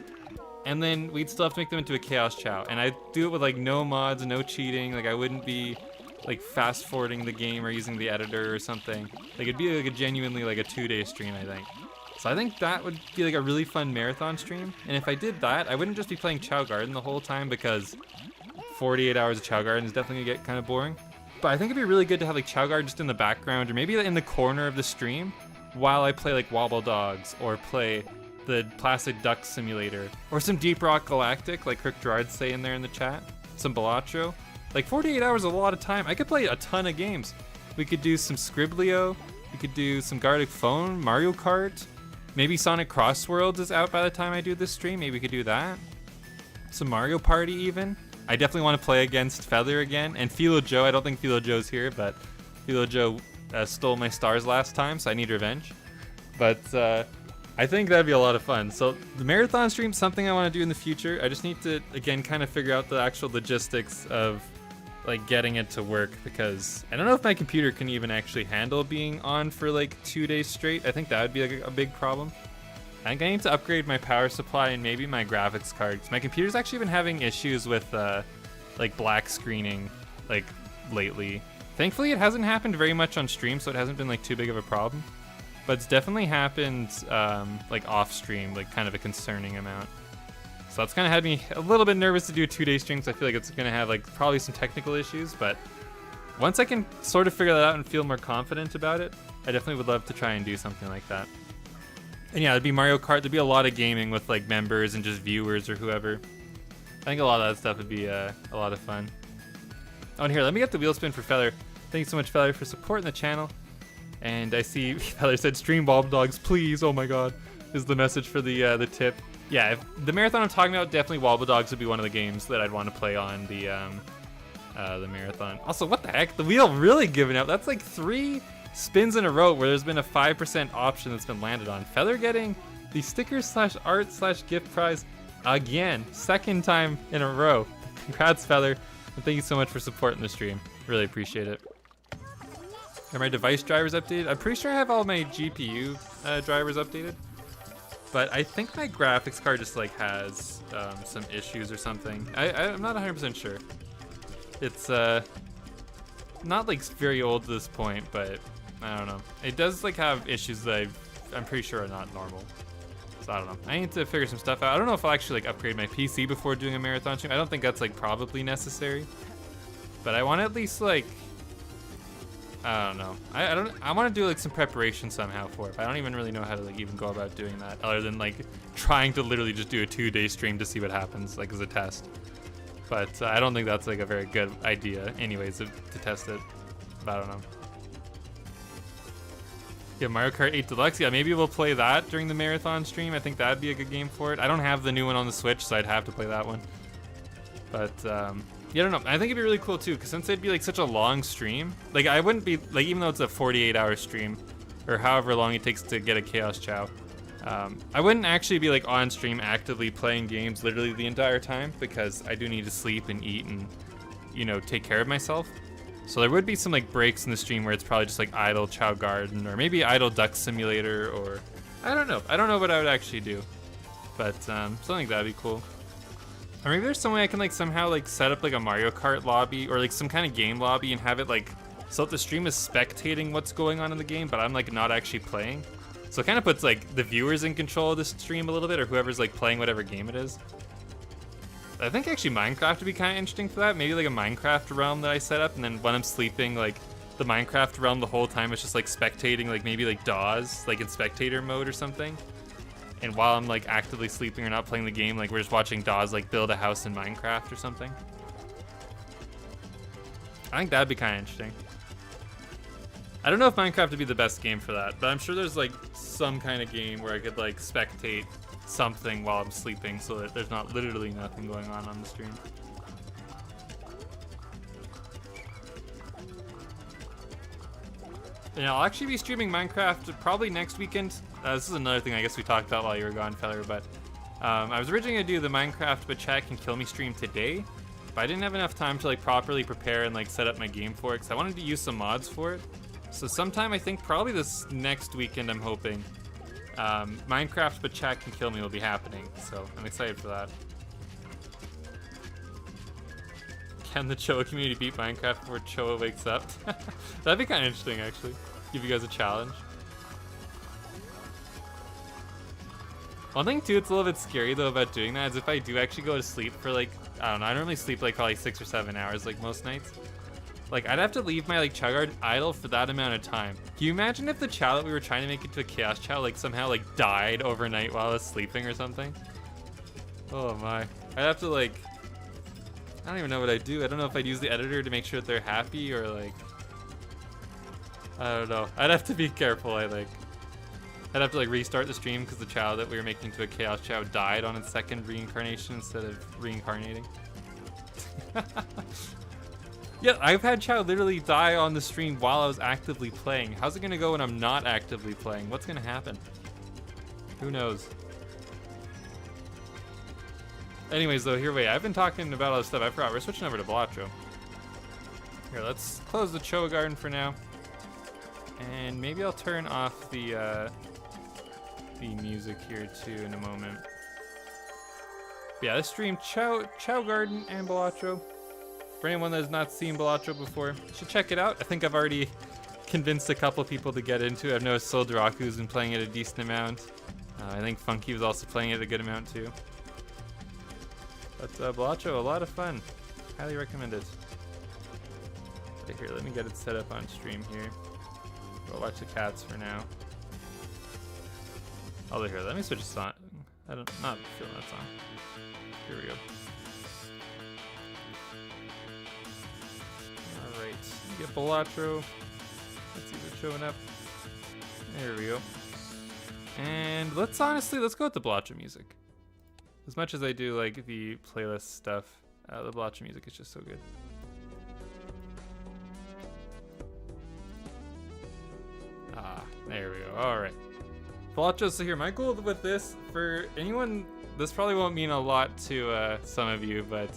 and then we'd still have to make them into a chaos Chao. And I'd do it with like no mods, no cheating. Like I wouldn't be like fast forwarding the game or using the editor or something. Like it'd be like a genuinely like a 2-day stream, I think. So I think that would be like a really fun marathon stream. And if I did that, I wouldn't just be playing Chao Garden the whole time, because 48 hours of Chao Garden is definitely gonna get kind of boring. But I think it'd be really good to have like Chao Garden just in the background, or maybe in the corner of the stream while I play like Wobble Dogs, or play the Plastic Duck Simulator, or some Deep Rock Galactic, like Kirk Gerard's saying there in the chat, some Balatro. Like 48 hours is a lot of time. I could play a ton of games. We could do some Scriblio, we could do some Gartic Phone, Mario Kart, maybe Sonic Cross Worlds is out by the time I do this stream, maybe we could do that. Some Mario Party even. I definitely want to play against Feather again, and Philo Joe. I don't think Philo Joe's here, but Philo Joe stole my stars last time, so I need revenge. But I think that'd be a lot of fun. So the marathon stream's something I want to do in the future. I just need to, again, kind of figure out the actual logistics of like getting it to work, because I don't know if my computer can even actually handle being on for like 2 days straight. I think that would be like a big problem. I think I need to upgrade my power supply and maybe my graphics card, 'cause my computer's actually been having issues with like black screening like lately. Thankfully it hasn't happened very much on stream, so it hasn't been like too big of a problem, but it's definitely happened like off stream, like kind of a concerning amount. So that's kind of had me a little bit nervous to do a 2-day stream, because I feel like it's gonna have like probably some technical issues, but once I can sort of figure that out and feel more confident about it, I definitely would love to try and do something like that. And yeah, it'd be Mario Kart. There'd be a lot of gaming with like members and just viewers or whoever. I think a lot of that stuff would be a lot of fun. Oh, and here, let me get the wheel spin for Feather. Thank you so much, Feather, for supporting the channel. And I see Feather said, "Stream Bob Dogs, please." Oh my God, is the message for the tip. Yeah, if the marathon I'm talking about, definitely Wobble Dogs would be one of the games that I'd want to play on the marathon. Also, what the heck? The wheel really giving out. That's like 3 spins in a row where there's been a 5% option that's been landed on. Feather getting the sticker/art/gift prize again. 2nd time in a row. Congrats, Feather. And thank you so much for supporting the stream. Really appreciate it. Are my device drivers updated? I'm pretty sure I have all my GPU drivers updated. But I think my graphics card just like has some issues or something. I'm not 100% sure. It's not like very old at this point, but I don't know. It does like have issues that I'm pretty sure are not normal. So I don't know. I need to figure some stuff out. I don't know if I'll actually like upgrade my PC before doing a marathon stream. I don't think that's like probably necessary. But I want to at least like, I don't know. I want to do like some preparation somehow for it. I don't even really know how to like even go about doing that, other than like trying to literally just do a 2-day stream to see what happens, like as a test. But I don't think that's like a very good idea anyways to test it. But I don't know. Yeah, Mario Kart 8 Deluxe. Yeah, maybe we'll play that during the marathon stream. I think that'd be a good game for it. I don't have the new one on the Switch, so I'd have to play that one. But yeah, I don't know. I think it'd be really cool too, because since it'd be like such a long stream, like I wouldn't be like, even though it's a 48-hour stream or however long it takes to get a Chaos Chao, I wouldn't actually be like on stream actively playing games literally the entire time, because I do need to sleep and eat and, you know, take care of myself. So there would be some like breaks in the stream where it's probably just like idle Chao Garden or maybe idle Duck Simulator, or I don't know. I don't know what I would actually do, but something like that'd be cool. Or maybe there's some way I can like somehow like set up like a Mario Kart lobby or like some kind of game lobby and have it like so that the stream is spectating what's going on in the game, but I'm like not actually playing. So it kind of puts like the viewers in control of the stream a little bit, or whoever's like playing whatever game it is. I think actually Minecraft would be kind of interesting for that. Maybe like a Minecraft realm that I set up, and then when I'm sleeping, like the Minecraft realm the whole time is just like spectating, like maybe like DAWs, like in spectator mode or something. And while I'm like actively sleeping or not playing the game, like we're just watching DAWs like build a house in Minecraft or something. I think that'd be kind of interesting. I don't know if Minecraft would be the best game for that, but I'm sure there's like some kind of game where I could like spectate something while I'm sleeping, so that there's not literally nothing going on the stream. And I'll actually be streaming Minecraft probably next weekend. This is another thing I guess we talked about while you were gone, Feller, but I was originally gonna do the Minecraft But Chat Can Kill Me stream today, but I didn't have enough time to like properly prepare and like set up my game for it, because I wanted to use some mods for it. So sometime, I think probably this next weekend, I'm hoping, Minecraft But Chat Can Kill Me will be happening, so I'm excited for that. Can the Choa community beat Minecraft before Choa wakes up? That'd be kind of interesting, actually. Give you guys a challenge. One thing too, it's a little bit scary though about doing that, is if I do actually go to sleep for like, I don't know, I normally sleep like probably 6 or 7 hours like most nights. Like I'd have to leave my like Chao Guard idle for that amount of time. Can you imagine if the Chao that we were trying to make into a Chaos Chao like somehow like died overnight while I was sleeping or something? Oh my. I'd have to like, I don't even know what I'd do. I don't know if I'd use the editor to make sure that they're happy, or like, I don't know. I'd have to be careful, I think. I'd have to like restart the stream because the Chao that we were making into a Chaos Chao died on its second reincarnation instead of reincarnating. Yeah, I've had Chao literally die on the stream while I was actively playing. How's it gonna go when I'm not actively playing? What's gonna happen? Who knows? Anyways, though, here, wait, I've been talking about all this stuff. I forgot, we're switching over to Balatro. Here, let's close the Choa garden for now. And maybe I'll turn off the music here too in a moment. But yeah, let's stream Chao Garden and Balatro. For anyone that has not seen Balatro before, you should check it out. I think I've already convinced a couple people to get into it. I've noticed Solderaku's been playing it a decent amount. I think Funky was also playing it a good amount too. But Balatro, a lot of fun. Highly recommend it. Right here, let me get it set up on stream here. We'll watch the cats for now. Oh, here, let me switch to song. Not feeling that song. Here we go. Alright, get Balatro. Let's see if it's showing up. There we go. And let's go with the Balatro music. As much as I do like the playlist stuff, the Balatro music is just so good. Ah, there we go. Alright. Balatro, so here, my goal with this, for anyone, this probably won't mean a lot to some of you, but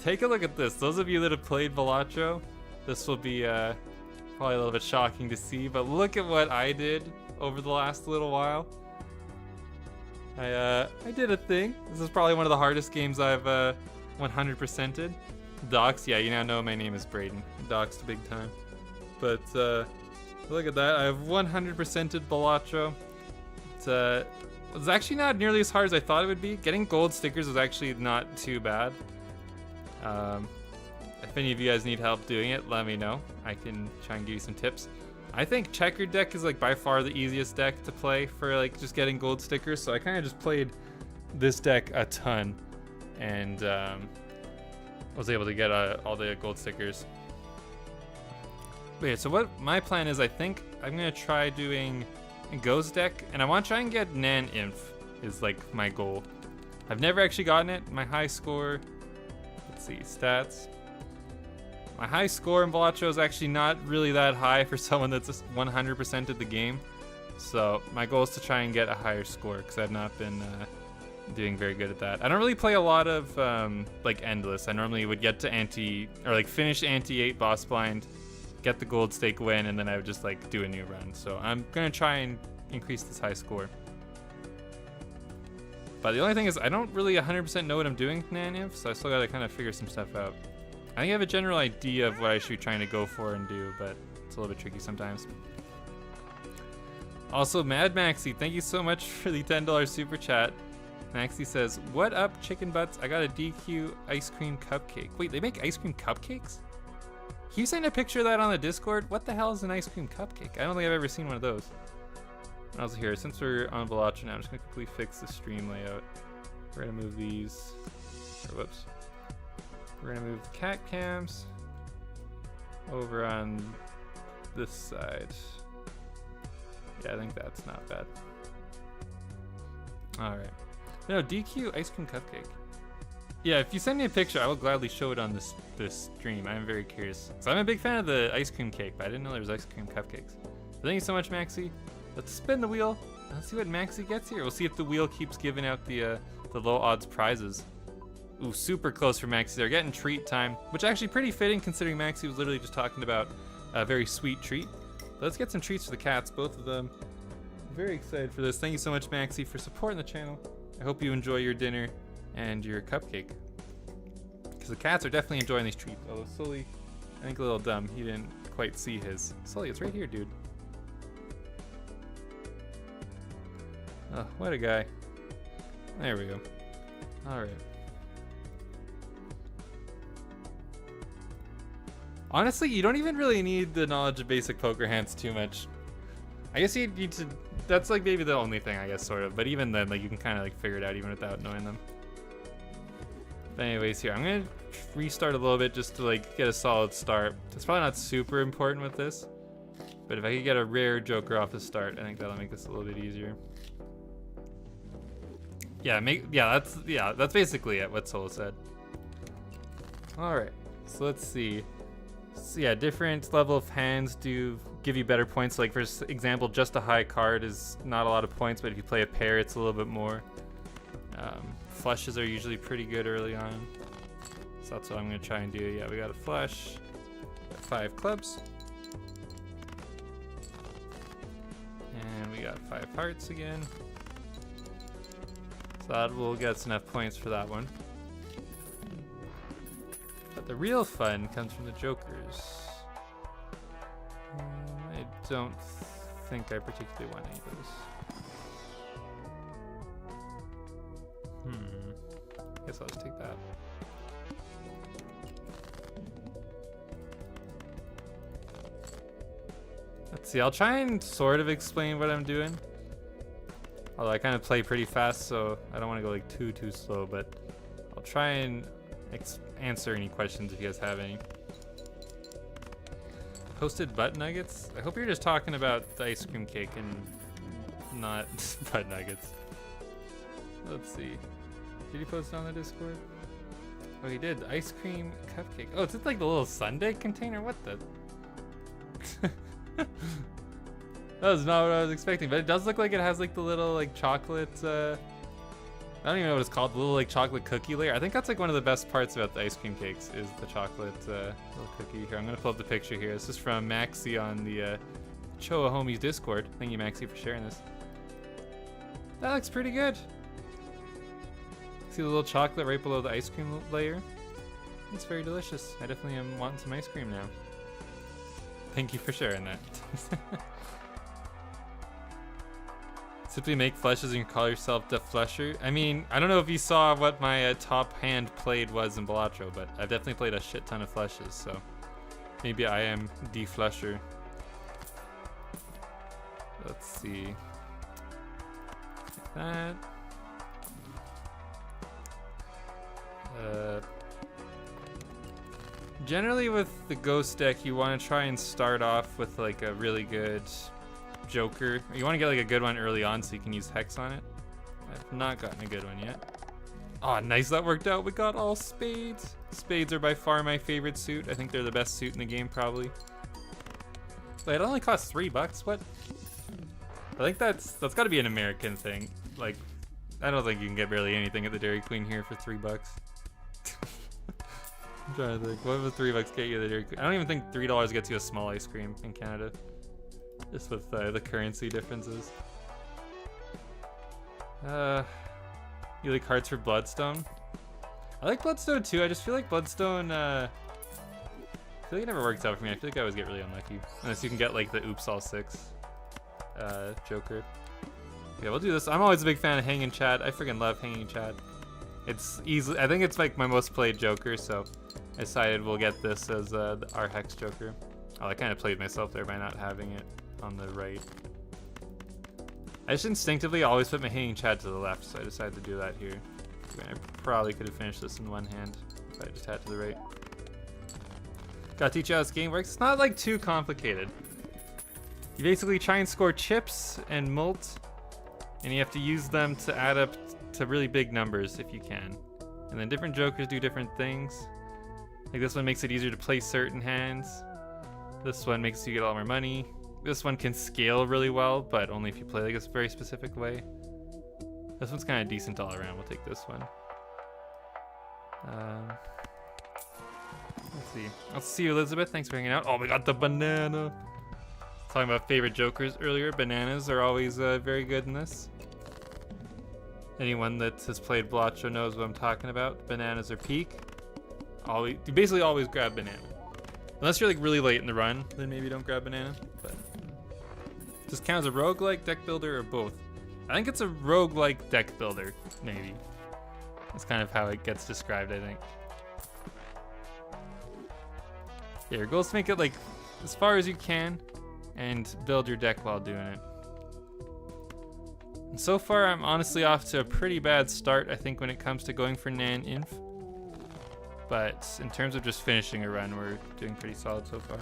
take a look at this. Those of you that have played Balatro, this will be probably a little bit shocking to see, but look at what I did over the last little while. I did a thing. This is probably one of the hardest games I've 100%ed. Doxed, yeah, you now know my name is Braden. Doxed big time. But look at that, I have 100%ed Balatro. It's actually not nearly as hard as I thought it would be. Getting gold stickers was actually not too bad. If any of you guys need help doing it, let me know. I can try and give you some tips. I think checkered deck is like by far the easiest deck to play for like just getting gold stickers. So I kind of just played this deck a ton and was able to get all the gold stickers. But yeah, so what my plan is, I think I'm gonna try doing a Ghost deck, and I want to try and get Nan Inf is like my goal. I've never actually gotten it. My high score, let's see, stats. My high score in Balatro is actually not really that high for someone that's just 100%ed the game. So my goal is to try and get a higher score because I've not been doing very good at that. I don't really play a lot of like Endless. I normally would get to finish Ante 8 boss blind, get the gold stake win, and then I would just like do a new run. So I'm gonna try and increase this high score. But the only thing is I don't really 100% know what I'm doing with Nan Inf, so I still gotta kind of figure some stuff out. I think I have a general idea of what I should be trying to go for and do, but it's a little bit tricky sometimes. Also, Mad Maxi, thank you so much for the $10 super chat. Maxi says, "What up, chicken butts? I got a DQ ice cream cupcake." Wait, they make ice cream cupcakes? Can you send a picture of that on the Discord? What the hell is an ice cream cupcake? I don't think I've ever seen one of those. Also here, since we're on Balatro now, I'm just gonna quickly fix the stream layout. We're gonna move these, or whoops. We're gonna move the cat cams over on this side. Yeah, I think that's not bad. All right. No, DQ ice cream cupcake. Yeah, if you send me a picture, I will gladly show it on this stream. I'm very curious. So I'm a big fan of the ice cream cake, but I didn't know there was ice cream cupcakes. So thank you so much, Maxi. Let's spin the wheel. Let's see what Maxi gets here. We'll see if the wheel keeps giving out the low odds prizes. Ooh, super close for Maxi. They're getting treat time, which is actually pretty fitting considering Maxi was literally just talking about a very sweet treat. But let's get some treats for the cats, both of them. I'm very excited for this. Thank you so much, Maxi, for supporting the channel. I hope you enjoy your dinner and your cupcake. Because the cats are definitely enjoying these treats. Although Sully, I think a little dumb. He didn't quite see his. Sully, it's right here, dude. Oh, what a guy. There we go. All right. Honestly, you don't even really need the knowledge of basic poker hands too much. I guess you need to, that's like maybe the only thing, I guess, sort of. But even then, like, you can kind of like figure it out even without knowing them. But anyways, here, I'm gonna restart a little bit just to like get a solid start. It's probably not super important with this, but if I could get a rare Joker off the start, I think that'll make this a little bit easier. Yeah, that's basically it, what Solo said. All right, so let's see. So yeah, different level of hands do give you better points. Like for example, just a high card is not a lot of points, but if you play a pair, it's a little bit more. Flushes are usually pretty good early on. So that's what I'm gonna try and do. Yeah, we got a flush, got 5 clubs. And we got 5 hearts again. So that will get us enough points for that one. But the real fun comes from the jokers. I don't think I particularly want any of those. Guess I'll just take that. Let's see, I'll try and sort of explain what I'm doing. Although I kind of play pretty fast, so I don't want to go like too slow, but I'll try and answer any questions if you guys have any. Toasted butt nuggets? I hope you're just talking about the ice cream cake and not butt nuggets. Let's see. Did he post it on the Discord? Oh, he did. Ice cream cupcake. Oh, it's just like the little sundae container? What the? That was not what I was expecting, but it does look like it has like the little like chocolate, I don't even know what it's called, the little like chocolate cookie layer. I think that's like one of the best parts about the ice cream cakes is the chocolate little cookie. Here, I'm gonna pull up the picture here. This is from Maxi on the Choa Homies Discord. Thank you, Maxi, for sharing this. That looks pretty good. See the little chocolate right below the ice cream layer? It's very delicious. I definitely am wanting some ice cream now. Thank you for sharing that. Simply make flushes and call yourself the flusher. I mean, I don't know if you saw what my top hand played was in Balatro, but I've definitely played a shit ton of flushes, so maybe I am the flusher. Let's see. Like that. Generally with the ghost deck, you want to try and start off with like a really good joker. You want to get like a good one early on so you can use hex on it. I've not gotten a good one yet. Oh, nice, that worked out. We got all spades. Spades are by far my favorite suit. I think they're the best suit in the game, probably. Wait, it only costs $3. What? I think that's got to be an American thing. Like, I don't think you can get barely anything at the Dairy Queen here for $3. I'm trying to think, what would $3 get you at the Dairy Queen? I don't even think $3 gets you a small ice cream in Canada. Just with the currency differences. You like hearts for Bloodstone? I like Bloodstone too. I just feel like Bloodstone, I feel like it never works out for me. I feel like I always get really unlucky. Unless you can get like the Oops All 6 Joker. Yeah, we'll do this. I'm always a big fan of Hanging Chad. I freaking love Hanging Chad. It's easily, I think it's like my most played Joker, so I decided we'll get this as our Hex Joker. Oh, I kind of played myself there by not having it on the right. I just instinctively always put my Hanging Chad to the left, so I decided to do that here. I probably could have finished this in one hand if I just had to the right. Gotta teach you how this game works. It's not like too complicated. You basically try and score chips and mult, and you have to use them to add up to really big numbers if you can. And then different jokers do different things. Like this one makes it easier to play certain hands. This one makes you get a lot more money. This one can scale really well, but only if you play like a very specific way. This one's kind of decent all around. We'll take this one. Let's see. Let's see, Elizabeth. Thanks for hanging out. Oh, we got the banana. Talking about favorite jokers earlier. Bananas are always very good in this. Anyone that has played Balatro knows what I'm talking about. Bananas are peak. You basically always grab banana. Unless you're like really late in the run, then maybe don't grab banana. But does it count as a roguelike deck builder or both? I think it's a roguelike deck builder, maybe. That's kind of how it gets described, I think. Yeah, your goal is to make it like as far as you can and build your deck while doing it. And so far, I'm honestly off to a pretty bad start, I think, when it comes to going for Nan Inf. But in terms of just finishing a run, we're doing pretty solid so far.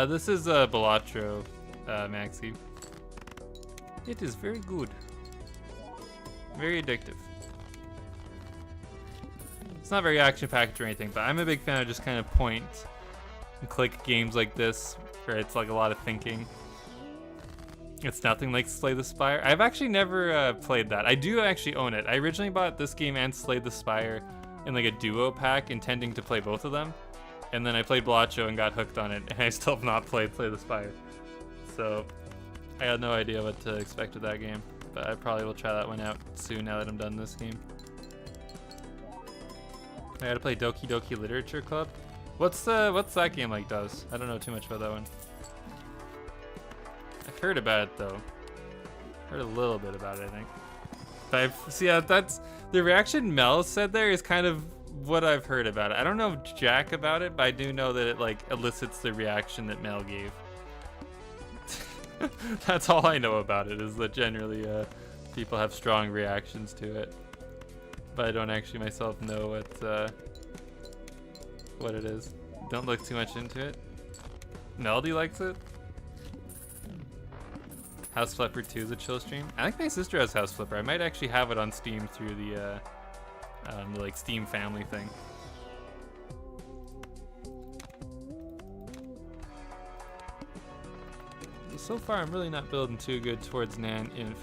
This is Balatro, Maxi. It is very good. Very addictive. It's not very action-packed or anything, but I'm a big fan of just kind of point and click games like this, where it's like a lot of thinking. It's nothing like Slay the Spire. I've actually never played that. I do actually own it. I originally bought this game and Slay the Spire in like a duo pack, intending to play both of them. And then I played Balatro and got hooked on it, and I still have not played Slay the Spire. So I had no idea what to expect with that game, but I probably will try that one out soon now that I'm done this game. I gotta play Doki Doki Literature Club. What's that game like, does? I don't know too much about that one. I've heard about it though. Heard a little bit about it, I think. But that's the reaction Mel said there is kind of what I've heard about it. I don't know jack about it, but I do know that it like elicits the reaction that Mel gave. That's all I know about it, is that generally people have strong reactions to it. But I don't actually myself know what it is. Don't look too much into it. Melody likes it. House Flipper 2 is a chill stream. I think my sister has House Flipper. I might actually have it on Steam through the like Steam family thing. So far, I'm really not building too good towards Nan Inf.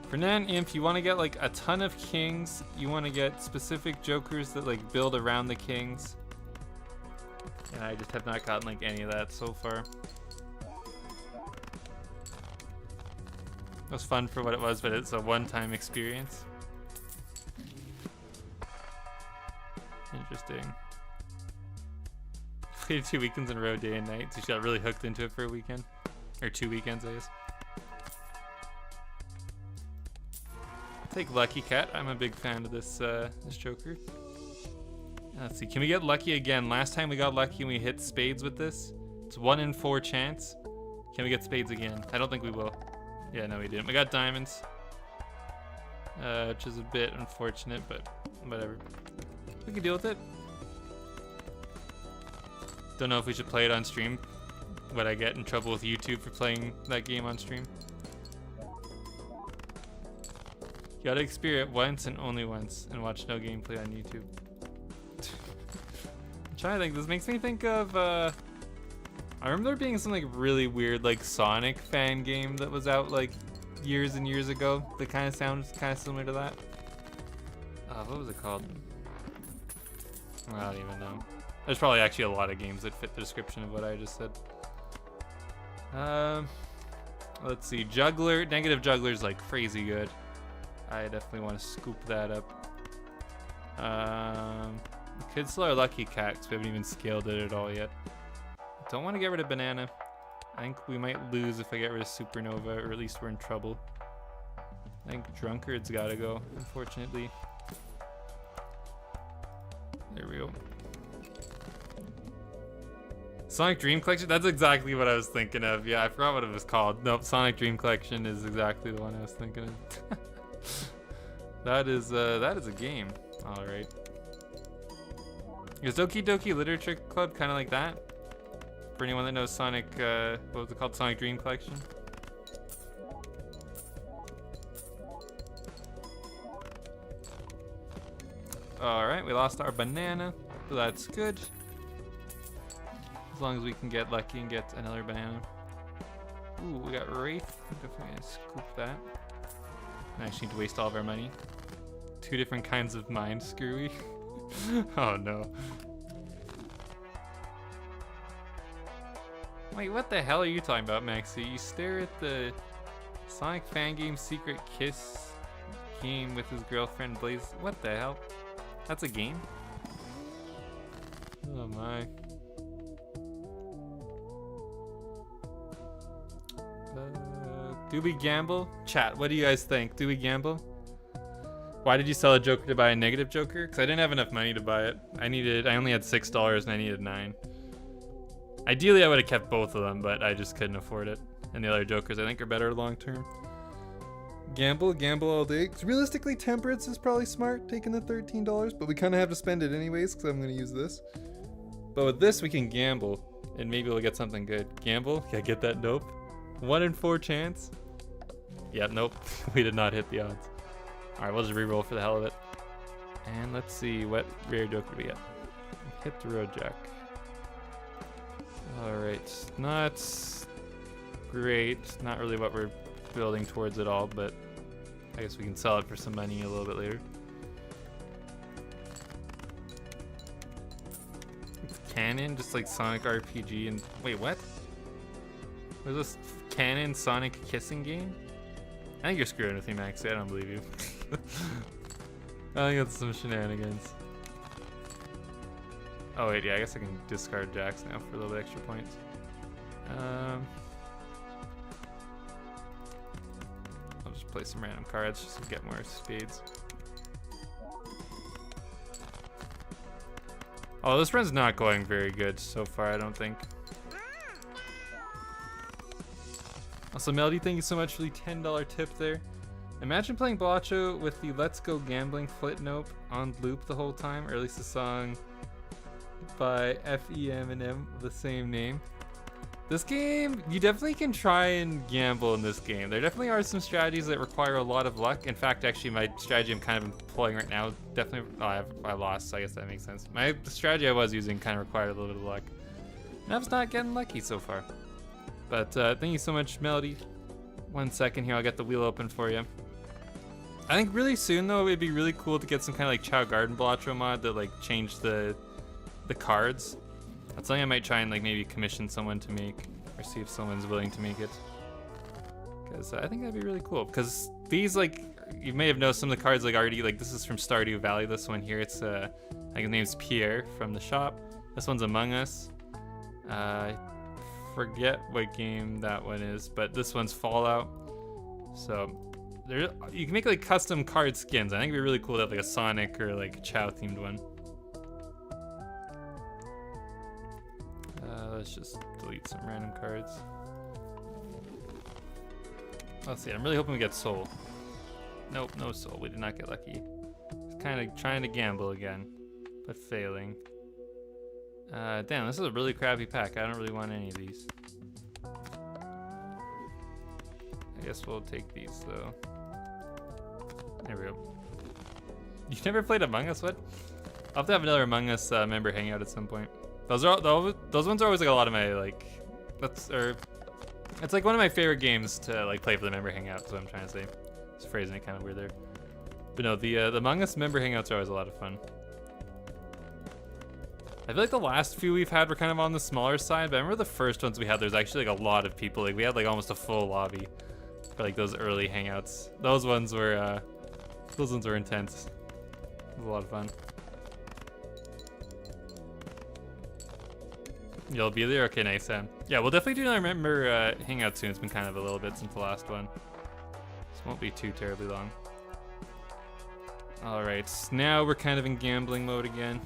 For Nan Inf, you want to get like a ton of kings. You want to get specific jokers that like build around the kings. And I just have not gotten like any of that so far. It was fun for what it was, but it's a one-time experience. Interesting. Played 2 weekends in a row, day and night, so she got really hooked into it for a weekend. Or 2 weekends, I guess. Take Lucky Cat. I'm a big fan of this this Joker. Let's see, can we get lucky again? Last time we got lucky and we hit spades with this. It's 1 in 4 chance. Can we get spades again? I don't think we will. Yeah, no, we didn't. We got diamonds, which is a bit unfortunate, but whatever. We can deal with it. Don't know if we should play it on stream. Would I get in trouble with YouTube for playing that game on stream? You gotta experience it once and only once, and watch no gameplay on YouTube. I'm trying to think. This makes me think of. I remember there being some like really weird like Sonic fan game that was out like years and years ago that kind of sounds kind of similar to that. What was it called? I don't even know. There's probably actually a lot of games that fit the description of what I just said. Let's see. Juggler. Negative Juggler is like crazy good. I definitely want to scoop that up. Could still our Lucky Cat because we haven't even scaled it at all yet. Don't want to get rid of Banana. I think we might lose if I get rid of Supernova, or at least we're in trouble. I think Drunkard's gotta go, unfortunately. There we go. Sonic Dream Collection? That's exactly what I was thinking of. Yeah, I forgot what it was called. Nope, Sonic Dream Collection is exactly the one I was thinking of. That is a game. Alright. Is Doki Doki Literature Club kind of like that? For anyone that knows Sonic, what was it called? Sonic Dream Collection? Alright, we lost our banana, but that's good. As long as we can get lucky and get another banana. Ooh, we got Wraith. I'm definitely gonna scoop that. I actually need to waste all of our money. 2 different kinds of mind screwy. Oh no. Wait, what the hell are you talking about, Maxi? You stare at the Sonic fan game Secret Kiss game with his girlfriend Blaze. What the hell? That's a game? Oh my. Do we gamble? Chat, what do you guys think? Do we gamble? Why did you sell a Joker to buy a negative Joker? Because I didn't have enough money to buy it. I only had $6 and I needed 9. Ideally, I would have kept both of them, but I just couldn't afford it. And the other Jokers, I think, are better long term. Gamble all day. Realistically, Temperance is probably smart, taking the $13, but we kind of have to spend it anyways, because I'm going to use this. But with this, we can gamble, and maybe we'll get something good. Gamble? Yeah, get that? Nope. 1 in 4 chance? Yeah, nope. We did not hit the odds. Alright, we'll just re-roll for the hell of it. And let's see, what rare Joker do we get? Hit the road jack. Alright, not great. Not really what we're building towards at all, but I guess we can sell it for some money a little bit later. canon, just like Sonic RPG and wait, what? Was this canon Sonic kissing game? I think you're screwing with me, Maxie. I don't believe you. I think that's some shenanigans. Oh wait, yeah, I guess I can discard jacks now for a little bit extra points. I'll just play some random cards just to get more spades. Oh, this run's not going very good so far, I don't think. Also, Melody, thank you so much for the $10 tip there. Imagine playing Balatro with the Let's Go Gambling footnote on loop the whole time, or at least the song by FEM of the same name. This game, you definitely can try and gamble in this game. There definitely are some strategies that require a lot of luck. In fact, actually, my strategy I'm kind of employing right now definitely, I lost, so I guess that makes sense. The strategy I was using kind of required a little bit of luck. And I was not getting lucky so far. But thank you so much, Melody. 1 second here, I'll get the wheel open for you. I think really soon, though, it'd be really cool to get some kind of like Chao Garden Balatro mod that like change the cards. That's something I might try and like maybe commission someone to make, or see if someone's willing to make it. Because I think that'd be really cool. Because these, like, you may have noticed some of the cards like already, like this is from Stardew Valley. This one here, it's I think his name's Pierre from the shop. This one's Among Us. I forget what game that one is, but this one's Fallout. So there, you can make like custom card skins. I think it'd be really cool to have like a Sonic or like a Chao themed one. Let's just delete some random cards. Let's see, I'm really hoping we get Soul. Nope, no Soul, we did not get lucky. Just kind of trying to gamble again, but failing. Damn, this is a really crappy pack. I don't really want any of these. I guess we'll take these though. There we go. You've never played Among Us? What? I'll have to have another Among Us member hangout at some point. Those ones are always like a lot of my like, it's like one of my favorite games to like play for the member hangout. That's what I'm trying to say. Just phrasing it kind of weird there. But no, the Among Us member hangouts are always a lot of fun. I feel like the last few we've had were kind of on the smaller side, but I remember the first ones we had, there's actually like a lot of people. Like we had like almost a full lobby for like those early hangouts. Those ones were intense. It was a lot of fun. You'll be there? Okay, nice, Sam. Yeah, we'll definitely do another member hangout soon. It's been kind of a little bit since the last one. This won't be too terribly long. Alright, so now we're kind of in gambling mode again.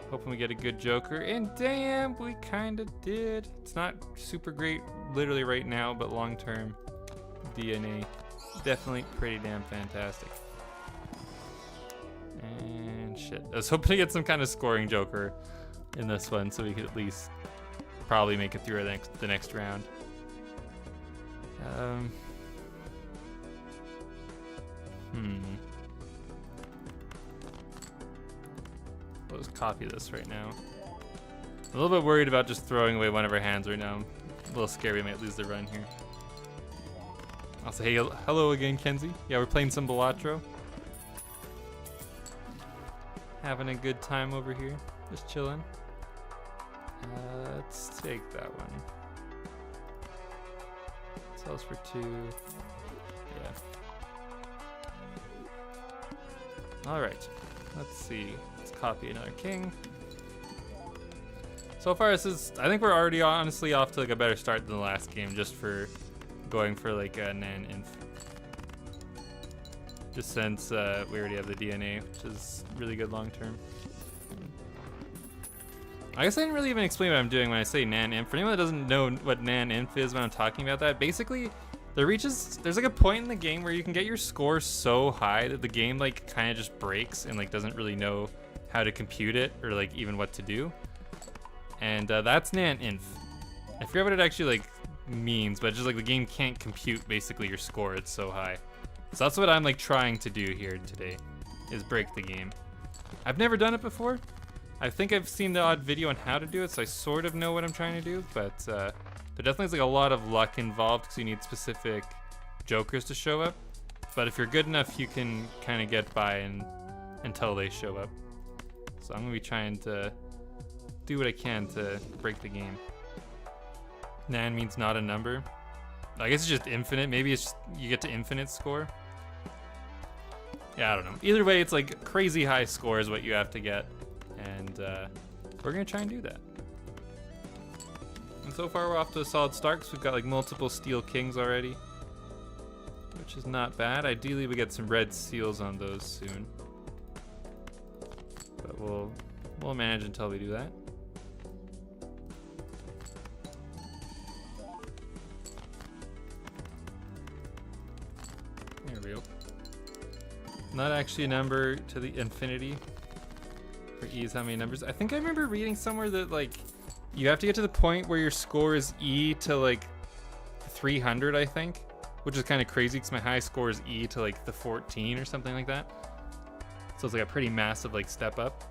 Hoping we get a good joker, and damn, we kind of did. It's not super great literally right now, but long-term DNA, definitely pretty damn fantastic. And shit, I was hoping to get some kind of scoring joker in this one, so we could at least probably make it through the next round. I'll just copy this right now. I'm a little bit worried about just throwing away one of our hands right now. I'm a little scared we might lose the run here. I'll say hey, hello again, Kenzie. Yeah, we're playing some Balatro. Having a good time over here, just chilling. Let's take that one. Sells for 2. Yeah. All right. Let's see. Let's copy another king. So far, this is. I think we're already honestly off to like a better start than the last game, just for going for like a Nan Inf. Just since we already have the DNA, which is really good long term. I guess I didn't really even explain what I'm doing when I say Nan Inf. For anyone that doesn't know what Nan Inf is when I'm talking about that, basically there's like a point in the game where you can get your score so high that the game like kind of just breaks and like doesn't really know how to compute it or like even what to do. And that's Nan Inf. I forget what it actually like means, but it's just like the game can't compute basically your score. It's so high. So that's what I'm like trying to do here today, is break the game. I've never done it before. I think I've seen the odd video on how to do it, so I sort of know what I'm trying to do, but there definitely is like a lot of luck involved because you need specific jokers to show up. But if you're good enough, you can kind of get by until they show up. So I'm gonna be trying to do what I can to break the game. Nan means not a number. I guess it's just infinite. Maybe it's just, you get to infinite score. Yeah, I don't know. Either way, it's like crazy high score is what you have to get. And we're gonna try and do that. And so far we're off to a solid start because we've got like multiple steel kings already, which is not bad. Ideally we get some red seals on those soon. But we'll manage until we do that. There we go. Not actually a number to the infinity. For E is how many numbers. I think I remember reading somewhere that like you have to get to the point where your score is E to like 300, I think, which is kind of crazy because my high score is E to like the 14 or something like that. So it's like a pretty massive like step up.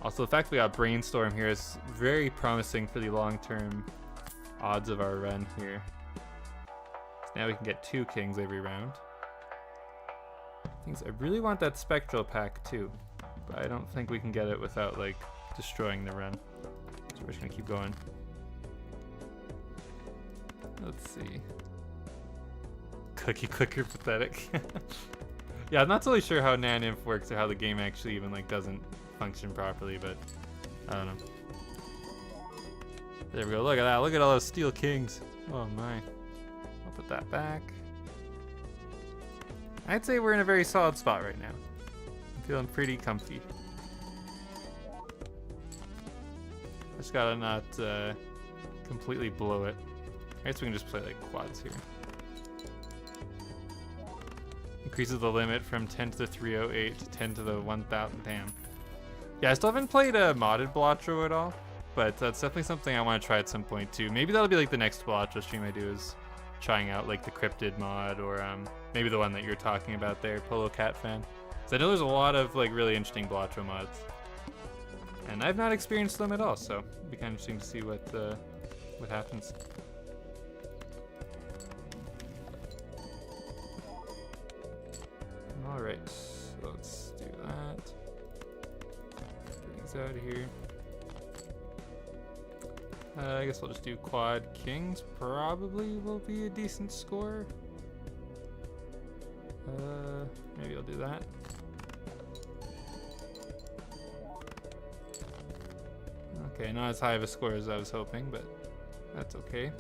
Also, the fact we got Brainstorm here is very promising for the long-term odds of our run here. So now we can get 2 kings every round. I really want that spectral pack too, but I don't think we can get it without like destroying the run. So we're just gonna keep going. Let's see. Cookie clicker pathetic. Yeah, I'm not totally sure how NaNinf works or how the game actually even like doesn't function properly, but I don't know. There we go. Look at that. Look at all those steel kings. Oh my. I'll put that back. I'd say we're in a very solid spot right now. I'm feeling pretty comfy. Just gotta not completely blow it. I guess we can just play like quads here. Increases the limit from 10 to the 308 to 10 to the 1000. Damn. Yeah, I still haven't played a modded Balatro at all, but that's definitely something I want to try at some point too. Maybe that'll be like the next Balatro stream I do, is trying out like the cryptid mod, or maybe the one that you're talking about there, Polo Cat Fan. So I know there's a lot of like really interesting Balatro mods, and I've not experienced them at all, so it'll be kind of interesting to see what happens. All right, so let's do that. Get these out of here. I guess we'll just do quad kings. Probably will be a decent score. Maybe I'll do that. Okay, not as high of a score as I was hoping, but that's okay.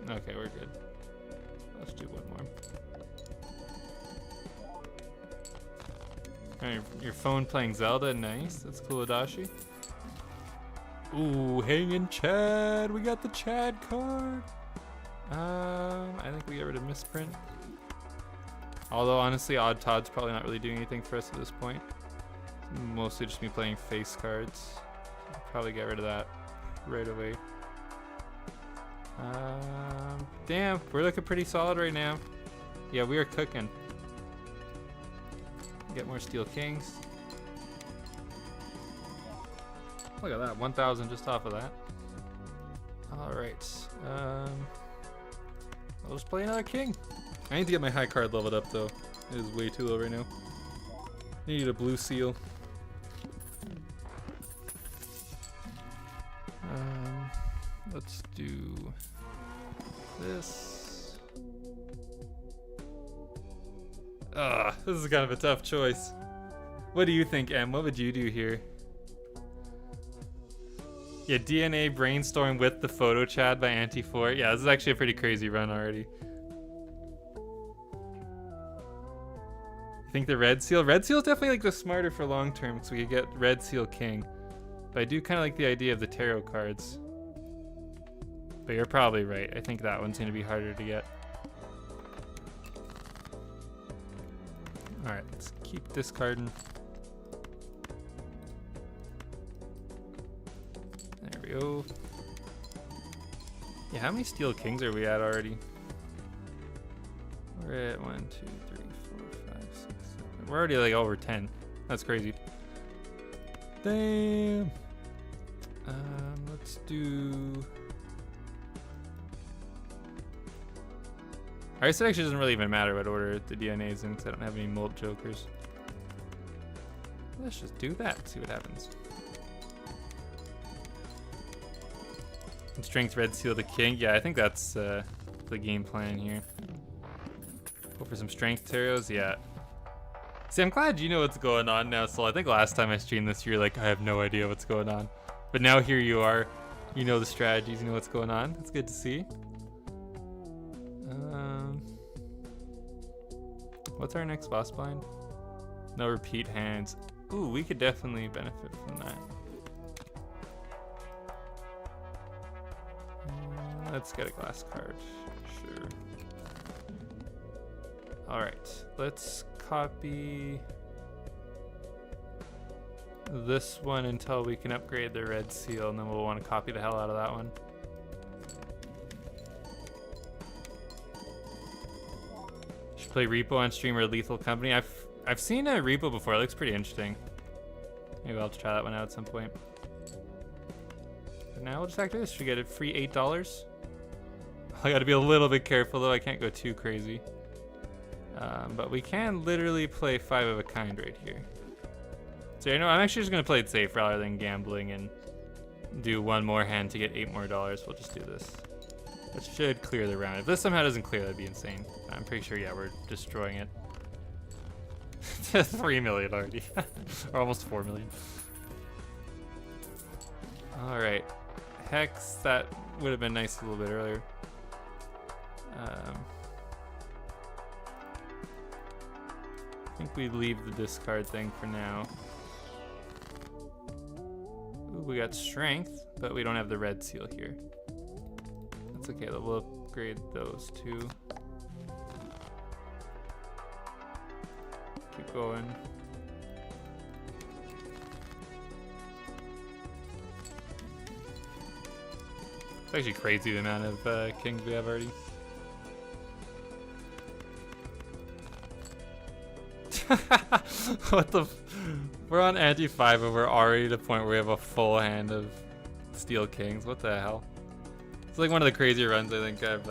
Okay, we're good. Let's do one more. Your phone playing Zelda, nice. That's cool, Adashi. Ooh, hanging Chad. We got the Chad card. I think we get rid of misprint. Although honestly, Odd Todd's probably not really doing anything for us at this point. Mostly just me playing face cards. Probably get rid of that right away. Damn, we're looking pretty solid right now. Yeah, we are cooking. Get more steel kings. Look at that, 1,000 just off of that. All right, I'll just play another king. I need to get my high card leveled up though. It is way too low right now. Need a blue seal. Let's do this. This is kind of a tough choice. What do you think, Em? What would you do here? Yeah, DNA Brainstorm with the photo Chad by Anti4. Yeah, this is actually a pretty crazy run already. I think the red seal? Red seal is definitely like the smarter for long term, so we could get red seal king. But I do kind of like the idea of the tarot cards. But you're probably right. I think that one's going to be harder to get. Alright, let's keep discarding. There we go. Yeah, how many steel kings are we at already? We're at 1, 2, 3, 4, 5, 6, 7. We're already like over 10. That's crazy. Damn. Let's do... I guess it actually doesn't really even matter what order the DNA is in because I don't have any mold jokers. Let's just do that, see what happens. And strength red seal the king. Yeah, I think that's the game plan here. Go for some strength taros, yeah. See, I'm glad you know what's going on now, Sol. I think last time I streamed this, you're like, I have no idea what's going on. But now here you are. You know the strategies, you know what's going on. That's good to see. What's our next boss blind? No repeat hands. Ooh, we could definitely benefit from that. Let's get a glass card, sure. All right, let's copy this one until we can upgrade the red seal, and then we'll want to copy the hell out of that one. Should play Repo on stream or Lethal Company. I've seen a Repo before. It looks pretty interesting. Maybe I'll have to try that one out at some point. But now we'll just activate this. We get a free $8. I got to be a little bit careful though. I can't go too crazy. But we can literally play 5 of a kind right here. So you know, I'm actually just gonna play it safe rather than gambling and do one more hand to get $8 more. We'll just do this. That should clear the round. If this somehow doesn't clear, that'd be insane. I'm pretty sure, yeah, we're destroying it. 3 million already. Or almost 4 million. All right, Hex, that would have been nice a little bit earlier. I think we leave the discard thing for now. Ooh, we got strength, but we don't have the red seal here. That's okay, we'll upgrade those two. Keep going. It's actually crazy the amount of kings we have already. What the? We're on anti-5 and we're already at a point where we have a full hand of steel kings. What the hell? It's like one of the crazier runs I think I've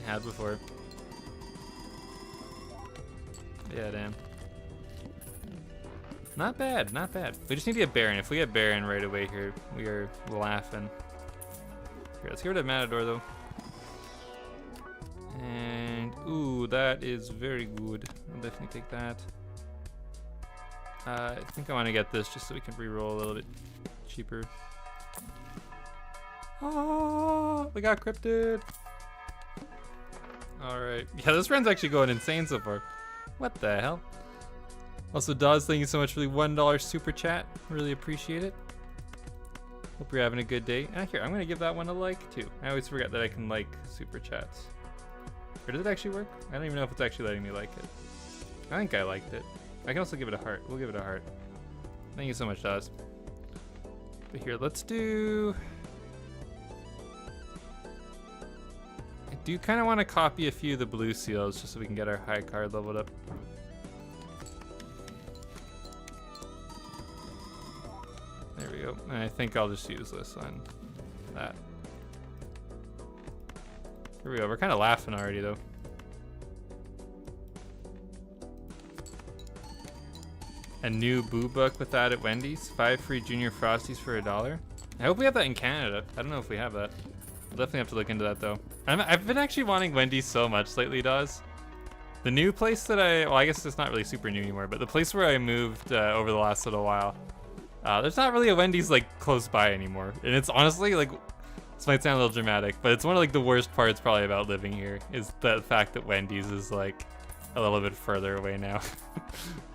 had before. Yeah, damn. Not bad, not bad. We just need to get Baron. If we get Baron right away here, we are laughing. Here, let's get rid of Matador though. And ooh, that is very good. I'll definitely take that. I think I want to get this just so we can re-roll a little bit cheaper. Oh, we got cryptid. All right, yeah, this run's actually going insane so far. What the hell? Also, Dawes, thank you so much for the $1 super chat. Really appreciate it. Hope you're having a good day. Here, I'm gonna give that one a like too. I always forget that I can like super chats. Or does it actually work? I don't even know if it's actually letting me like it. I think I liked it. I can also give it a heart. We'll give it a heart. Thank you so much, Dawes. But here, let's do... I do kind of want to copy a few of the blue seals just so we can get our high card leveled up. There we go. And I think I'll just use this on that. Here we go. We're kind of laughing already, though. A new Boo Book with that at Wendy's. 5 free Junior Frosties for $1. I hope we have that in Canada. I don't know if we have that. I'll definitely have to look into that, though. I've been actually wanting Wendy's so much lately, Dawes. The new place that well, I guess it's not really super new anymore, but the place where I moved over the last little while, there's not really a Wendy's, like, close by anymore. And it's honestly, like... This might sound a little dramatic, but it's one of like the worst parts probably about living here is the fact that Wendy's is like a little bit further away now.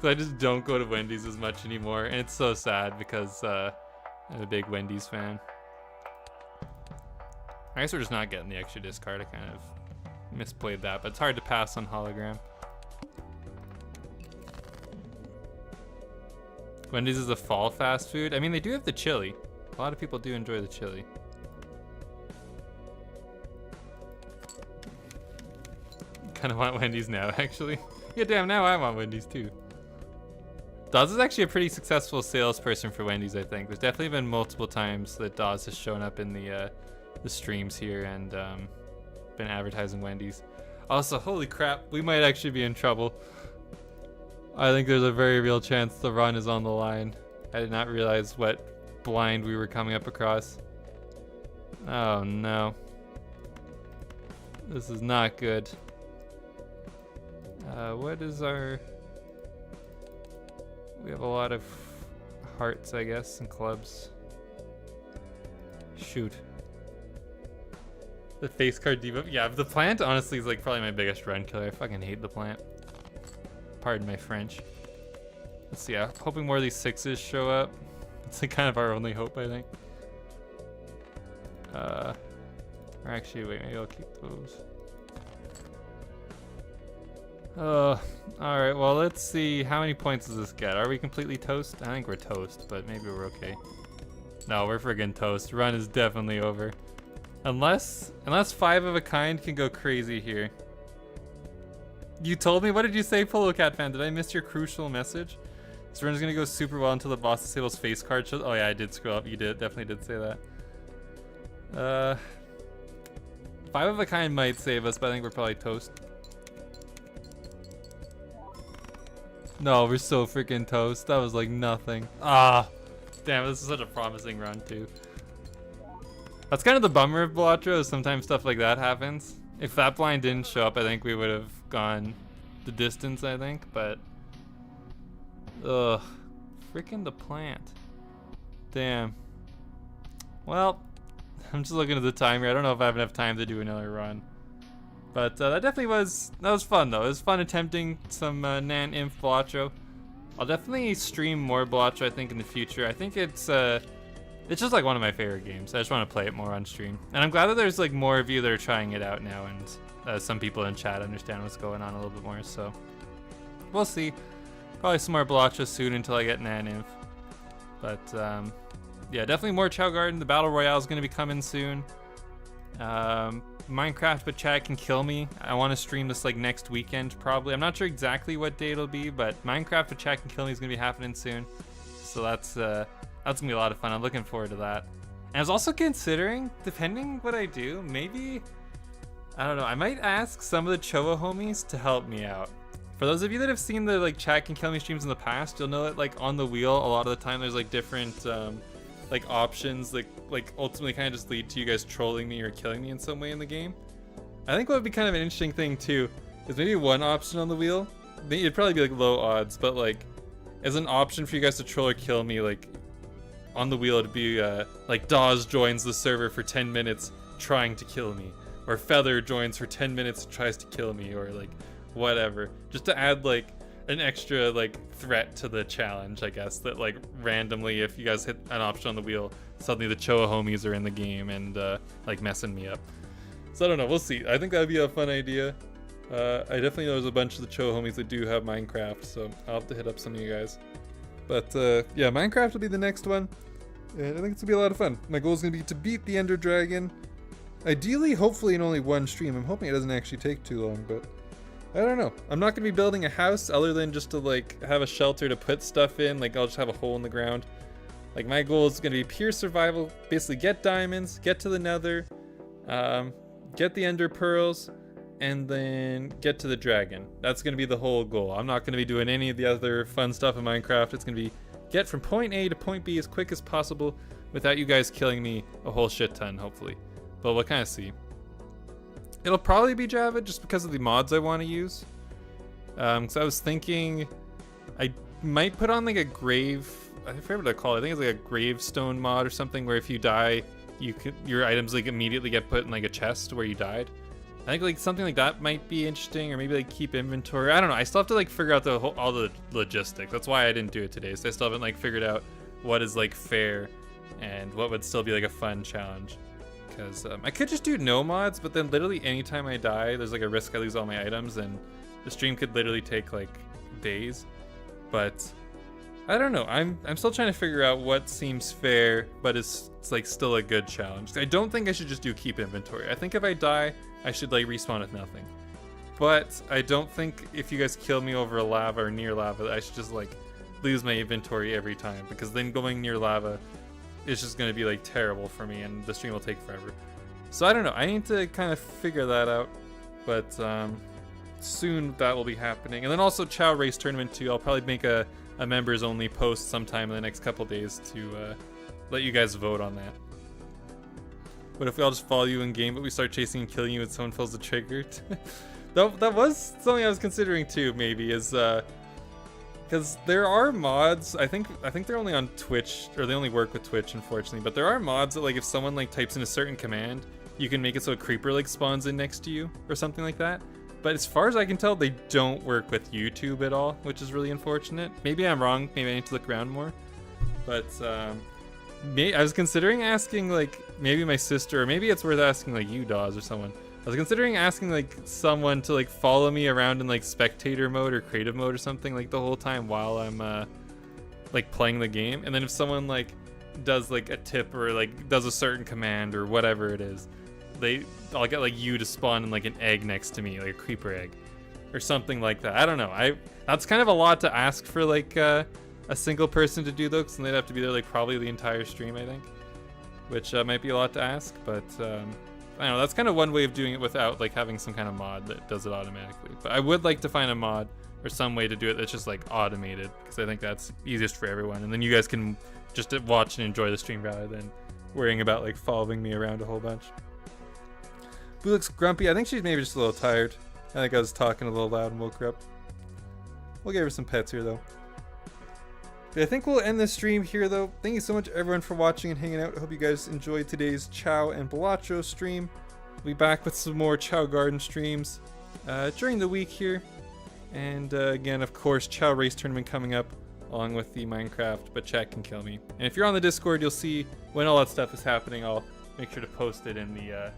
So I just don't go to Wendy's as much anymore, and it's so sad because I'm a big Wendy's fan. I guess we're just not getting the extra discard. I kind of misplayed that, but it's hard to pass on hologram. Wendy's is a fall fast food. I mean, they do have the chili. A lot of people do enjoy the chili. Kind of want Wendy's now, actually. Yeah, damn, now I want Wendy's too. Dawes is actually a pretty successful salesperson for Wendy's, I think. There's definitely been multiple times that Dawes has shown up in the streams here and been advertising Wendy's. Also, holy crap, we might actually be in trouble. I think there's a very real chance the run is on the line. I did not realize what blind we were coming up across. Oh no. This is not good. What is our... We have a lot of hearts, I guess, and clubs. Shoot. The face card debuff. Yeah, the plant honestly is like probably my biggest run killer. I fucking hate the plant. Pardon my French. Let's see, I'm hoping more of these 6s show up. It's like kind of our only hope, I think. Or actually, wait, maybe I'll keep those. Alright, well, let's see. How many points does this get? Are we completely toast? I think we're toast, but maybe we're okay. No, we're friggin' toast. Run is definitely over. Unless 5 of a kind can go crazy here. You told me? What did you say, Polo Cat fan? Did I miss your crucial message? This run is gonna go super well until the boss disables face card shows. Oh yeah, I did scroll up. You definitely did say that. 5 of a kind might save us, but I think we're probably toast. No, we're so freaking toast. That was like nothing. Ah, damn, this is such a promising run too. That's kind of the bummer of Balatro, is sometimes stuff like that happens. If that blind didn't show up, I think we would have gone the distance, I think, but... Ugh. Freaking the plant. Damn. Well, I'm just looking at the time here. I don't know if I have enough time to do another run. But that definitely was fun though. It was fun attempting some Nan Inf Balatro. I'll definitely stream more Balatro, I think, in the future. I think it's just like one of my favorite games. I just want to play it more on stream. And I'm glad that there's like more of you that are trying it out now, and some people in chat understand what's going on a little bit more, so we'll see. Probably some more Balatro soon until I get Nan Inf. But yeah, definitely more Chao Garden. The Battle Royale is going to be coming soon. Minecraft but chat can kill me. I want to stream this like next weekend probably. I'm not sure exactly what day it'll be, but Minecraft but chat can kill me is going to be happening soon. So that's going to be a lot of fun. I'm looking forward to that. And I was also considering, depending what I do, maybe, I don't know, I might ask some of the Choa homies to help me out. For those of you that have seen the like chat can kill me streams in the past, you'll know that like on the wheel, a lot of the time there's like different like options that like ultimately kind of just lead to you guys trolling me or killing me in some way in the game. I think what would be kind of an interesting thing too is maybe one option on the wheel, it'd probably be like low odds, but like as an option for you guys to troll or kill me, like on the wheel it'd be like Dawes joins the server for 10 minutes trying to kill me, or Feather joins for 10 minutes and tries to kill me, or like whatever, just to add like an extra like threat to the challenge, I guess, that like randomly if you guys hit an option on the wheel, suddenly the Choa homies are in the game and like messing me up. So I don't know, we'll see. I think that'd be a fun idea. I definitely know there's a bunch of the Choa homies that do have Minecraft, so I'll have to hit up some of you guys. But yeah, Minecraft will be the next one, and I think it's gonna be a lot of fun. My goal is gonna be to beat the Ender Dragon, ideally, hopefully in only one stream. I'm hoping it doesn't actually take too long, but I don't know. I'm not gonna be building a house other than just to like have a shelter to put stuff in. Like I'll just have a hole in the ground. Like my goal is gonna be pure survival. Basically get diamonds, get to the nether, get the ender pearls, and then get to the dragon. That's gonna be the whole goal. I'm not gonna be doing any of the other fun stuff in Minecraft. It's gonna be get from point A to point B as quick as possible without you guys killing me a whole shit ton, hopefully. But we'll kind of see. It'll probably be Java just because of the mods I want to use. So I was thinking I might put on like a grave, I forget what I call it. I think it's like a gravestone mod or something where if you die, your items like immediately get put in like a chest where you died. I think like something like that might be interesting, or maybe like keep inventory. I don't know. I still have to like figure out all the logistics. That's why I didn't do it today. So I still haven't like figured out what is like fair and what would still be like a fun challenge. Because I could just do no mods, but then literally anytime I die, there's like a risk I lose all my items, and the stream could literally take like days. But I don't know. I'm still trying to figure out what seems fair, but it's like still a good challenge. I don't think I should just do keep inventory. I think if I die, I should like respawn with nothing. But I don't think if you guys kill me over lava or near lava, I should just like lose my inventory every time, because then going near lava is just going to be like terrible for me and the stream will take forever. So I don't know. I need to kind of figure that out. but soon that will be happening. And then also Chao Race Tournament too. I'll probably make a members only post sometime in the next couple days to let you guys vote on that. What if we all just follow you in game, but we start chasing and killing you when someone pulls the trigger? that was something I was considering too. Maybe is because there are mods. I think they're only on Twitch, or they only work with Twitch, unfortunately. But there are mods that, like, if someone like types in a certain command, you can make it so a creeper like spawns in next to you or something like that. But as far as I can tell, they don't work with YouTube at all, which is really unfortunate. Maybe I'm wrong. Maybe I need to look around more. But I was considering asking, like, maybe my sister, or maybe it's worth asking, like, you, Dawes, or someone. I was considering asking, like, someone to, like, follow me around in, like, spectator mode or creative mode or something, like, the whole time while I'm, like, playing the game. And then if someone, like, does, like, a tip or, like, does a certain command or whatever it is, I'll get, like, you to spawn in, like, an egg next to me, like a creeper egg or something like that. I don't know. That's kind of a lot to ask for, like, a single person to do those, and they'd have to be there, like, probably the entire stream, I think, which might be a lot to ask, but I don't know. That's kind of one way of doing it without, like, having some kind of mod that does it automatically. But I would like to find a mod or some way to do it that's just, like, automated, because I think that's easiest for everyone, and then you guys can just watch and enjoy the stream rather than worrying about, like, following me around a whole bunch. Boo looks grumpy. I think she's maybe just a little tired. I think I was talking a little loud and woke her up. We'll give her some pets here, though. But I think we'll end this stream here, though. Thank you so much, everyone, for watching and hanging out. I hope you guys enjoyed today's Chao and Balatro stream. We'll be back with some more Chao Garden streams during the week here. And again, of course, Chao Race Tournament coming up, along with the Minecraft, but chat can kill me. And if you're on the Discord, you'll see when all that stuff is happening. I'll make sure to post it in the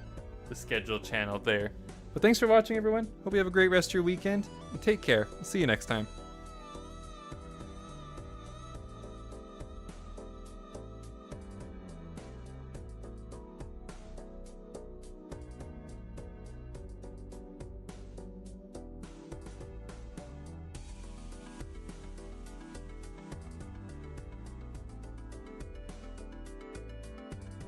scheduled channel there. But thanks for watching, everyone. Hope you have a great rest of your weekend, and take care. I'll see you next time.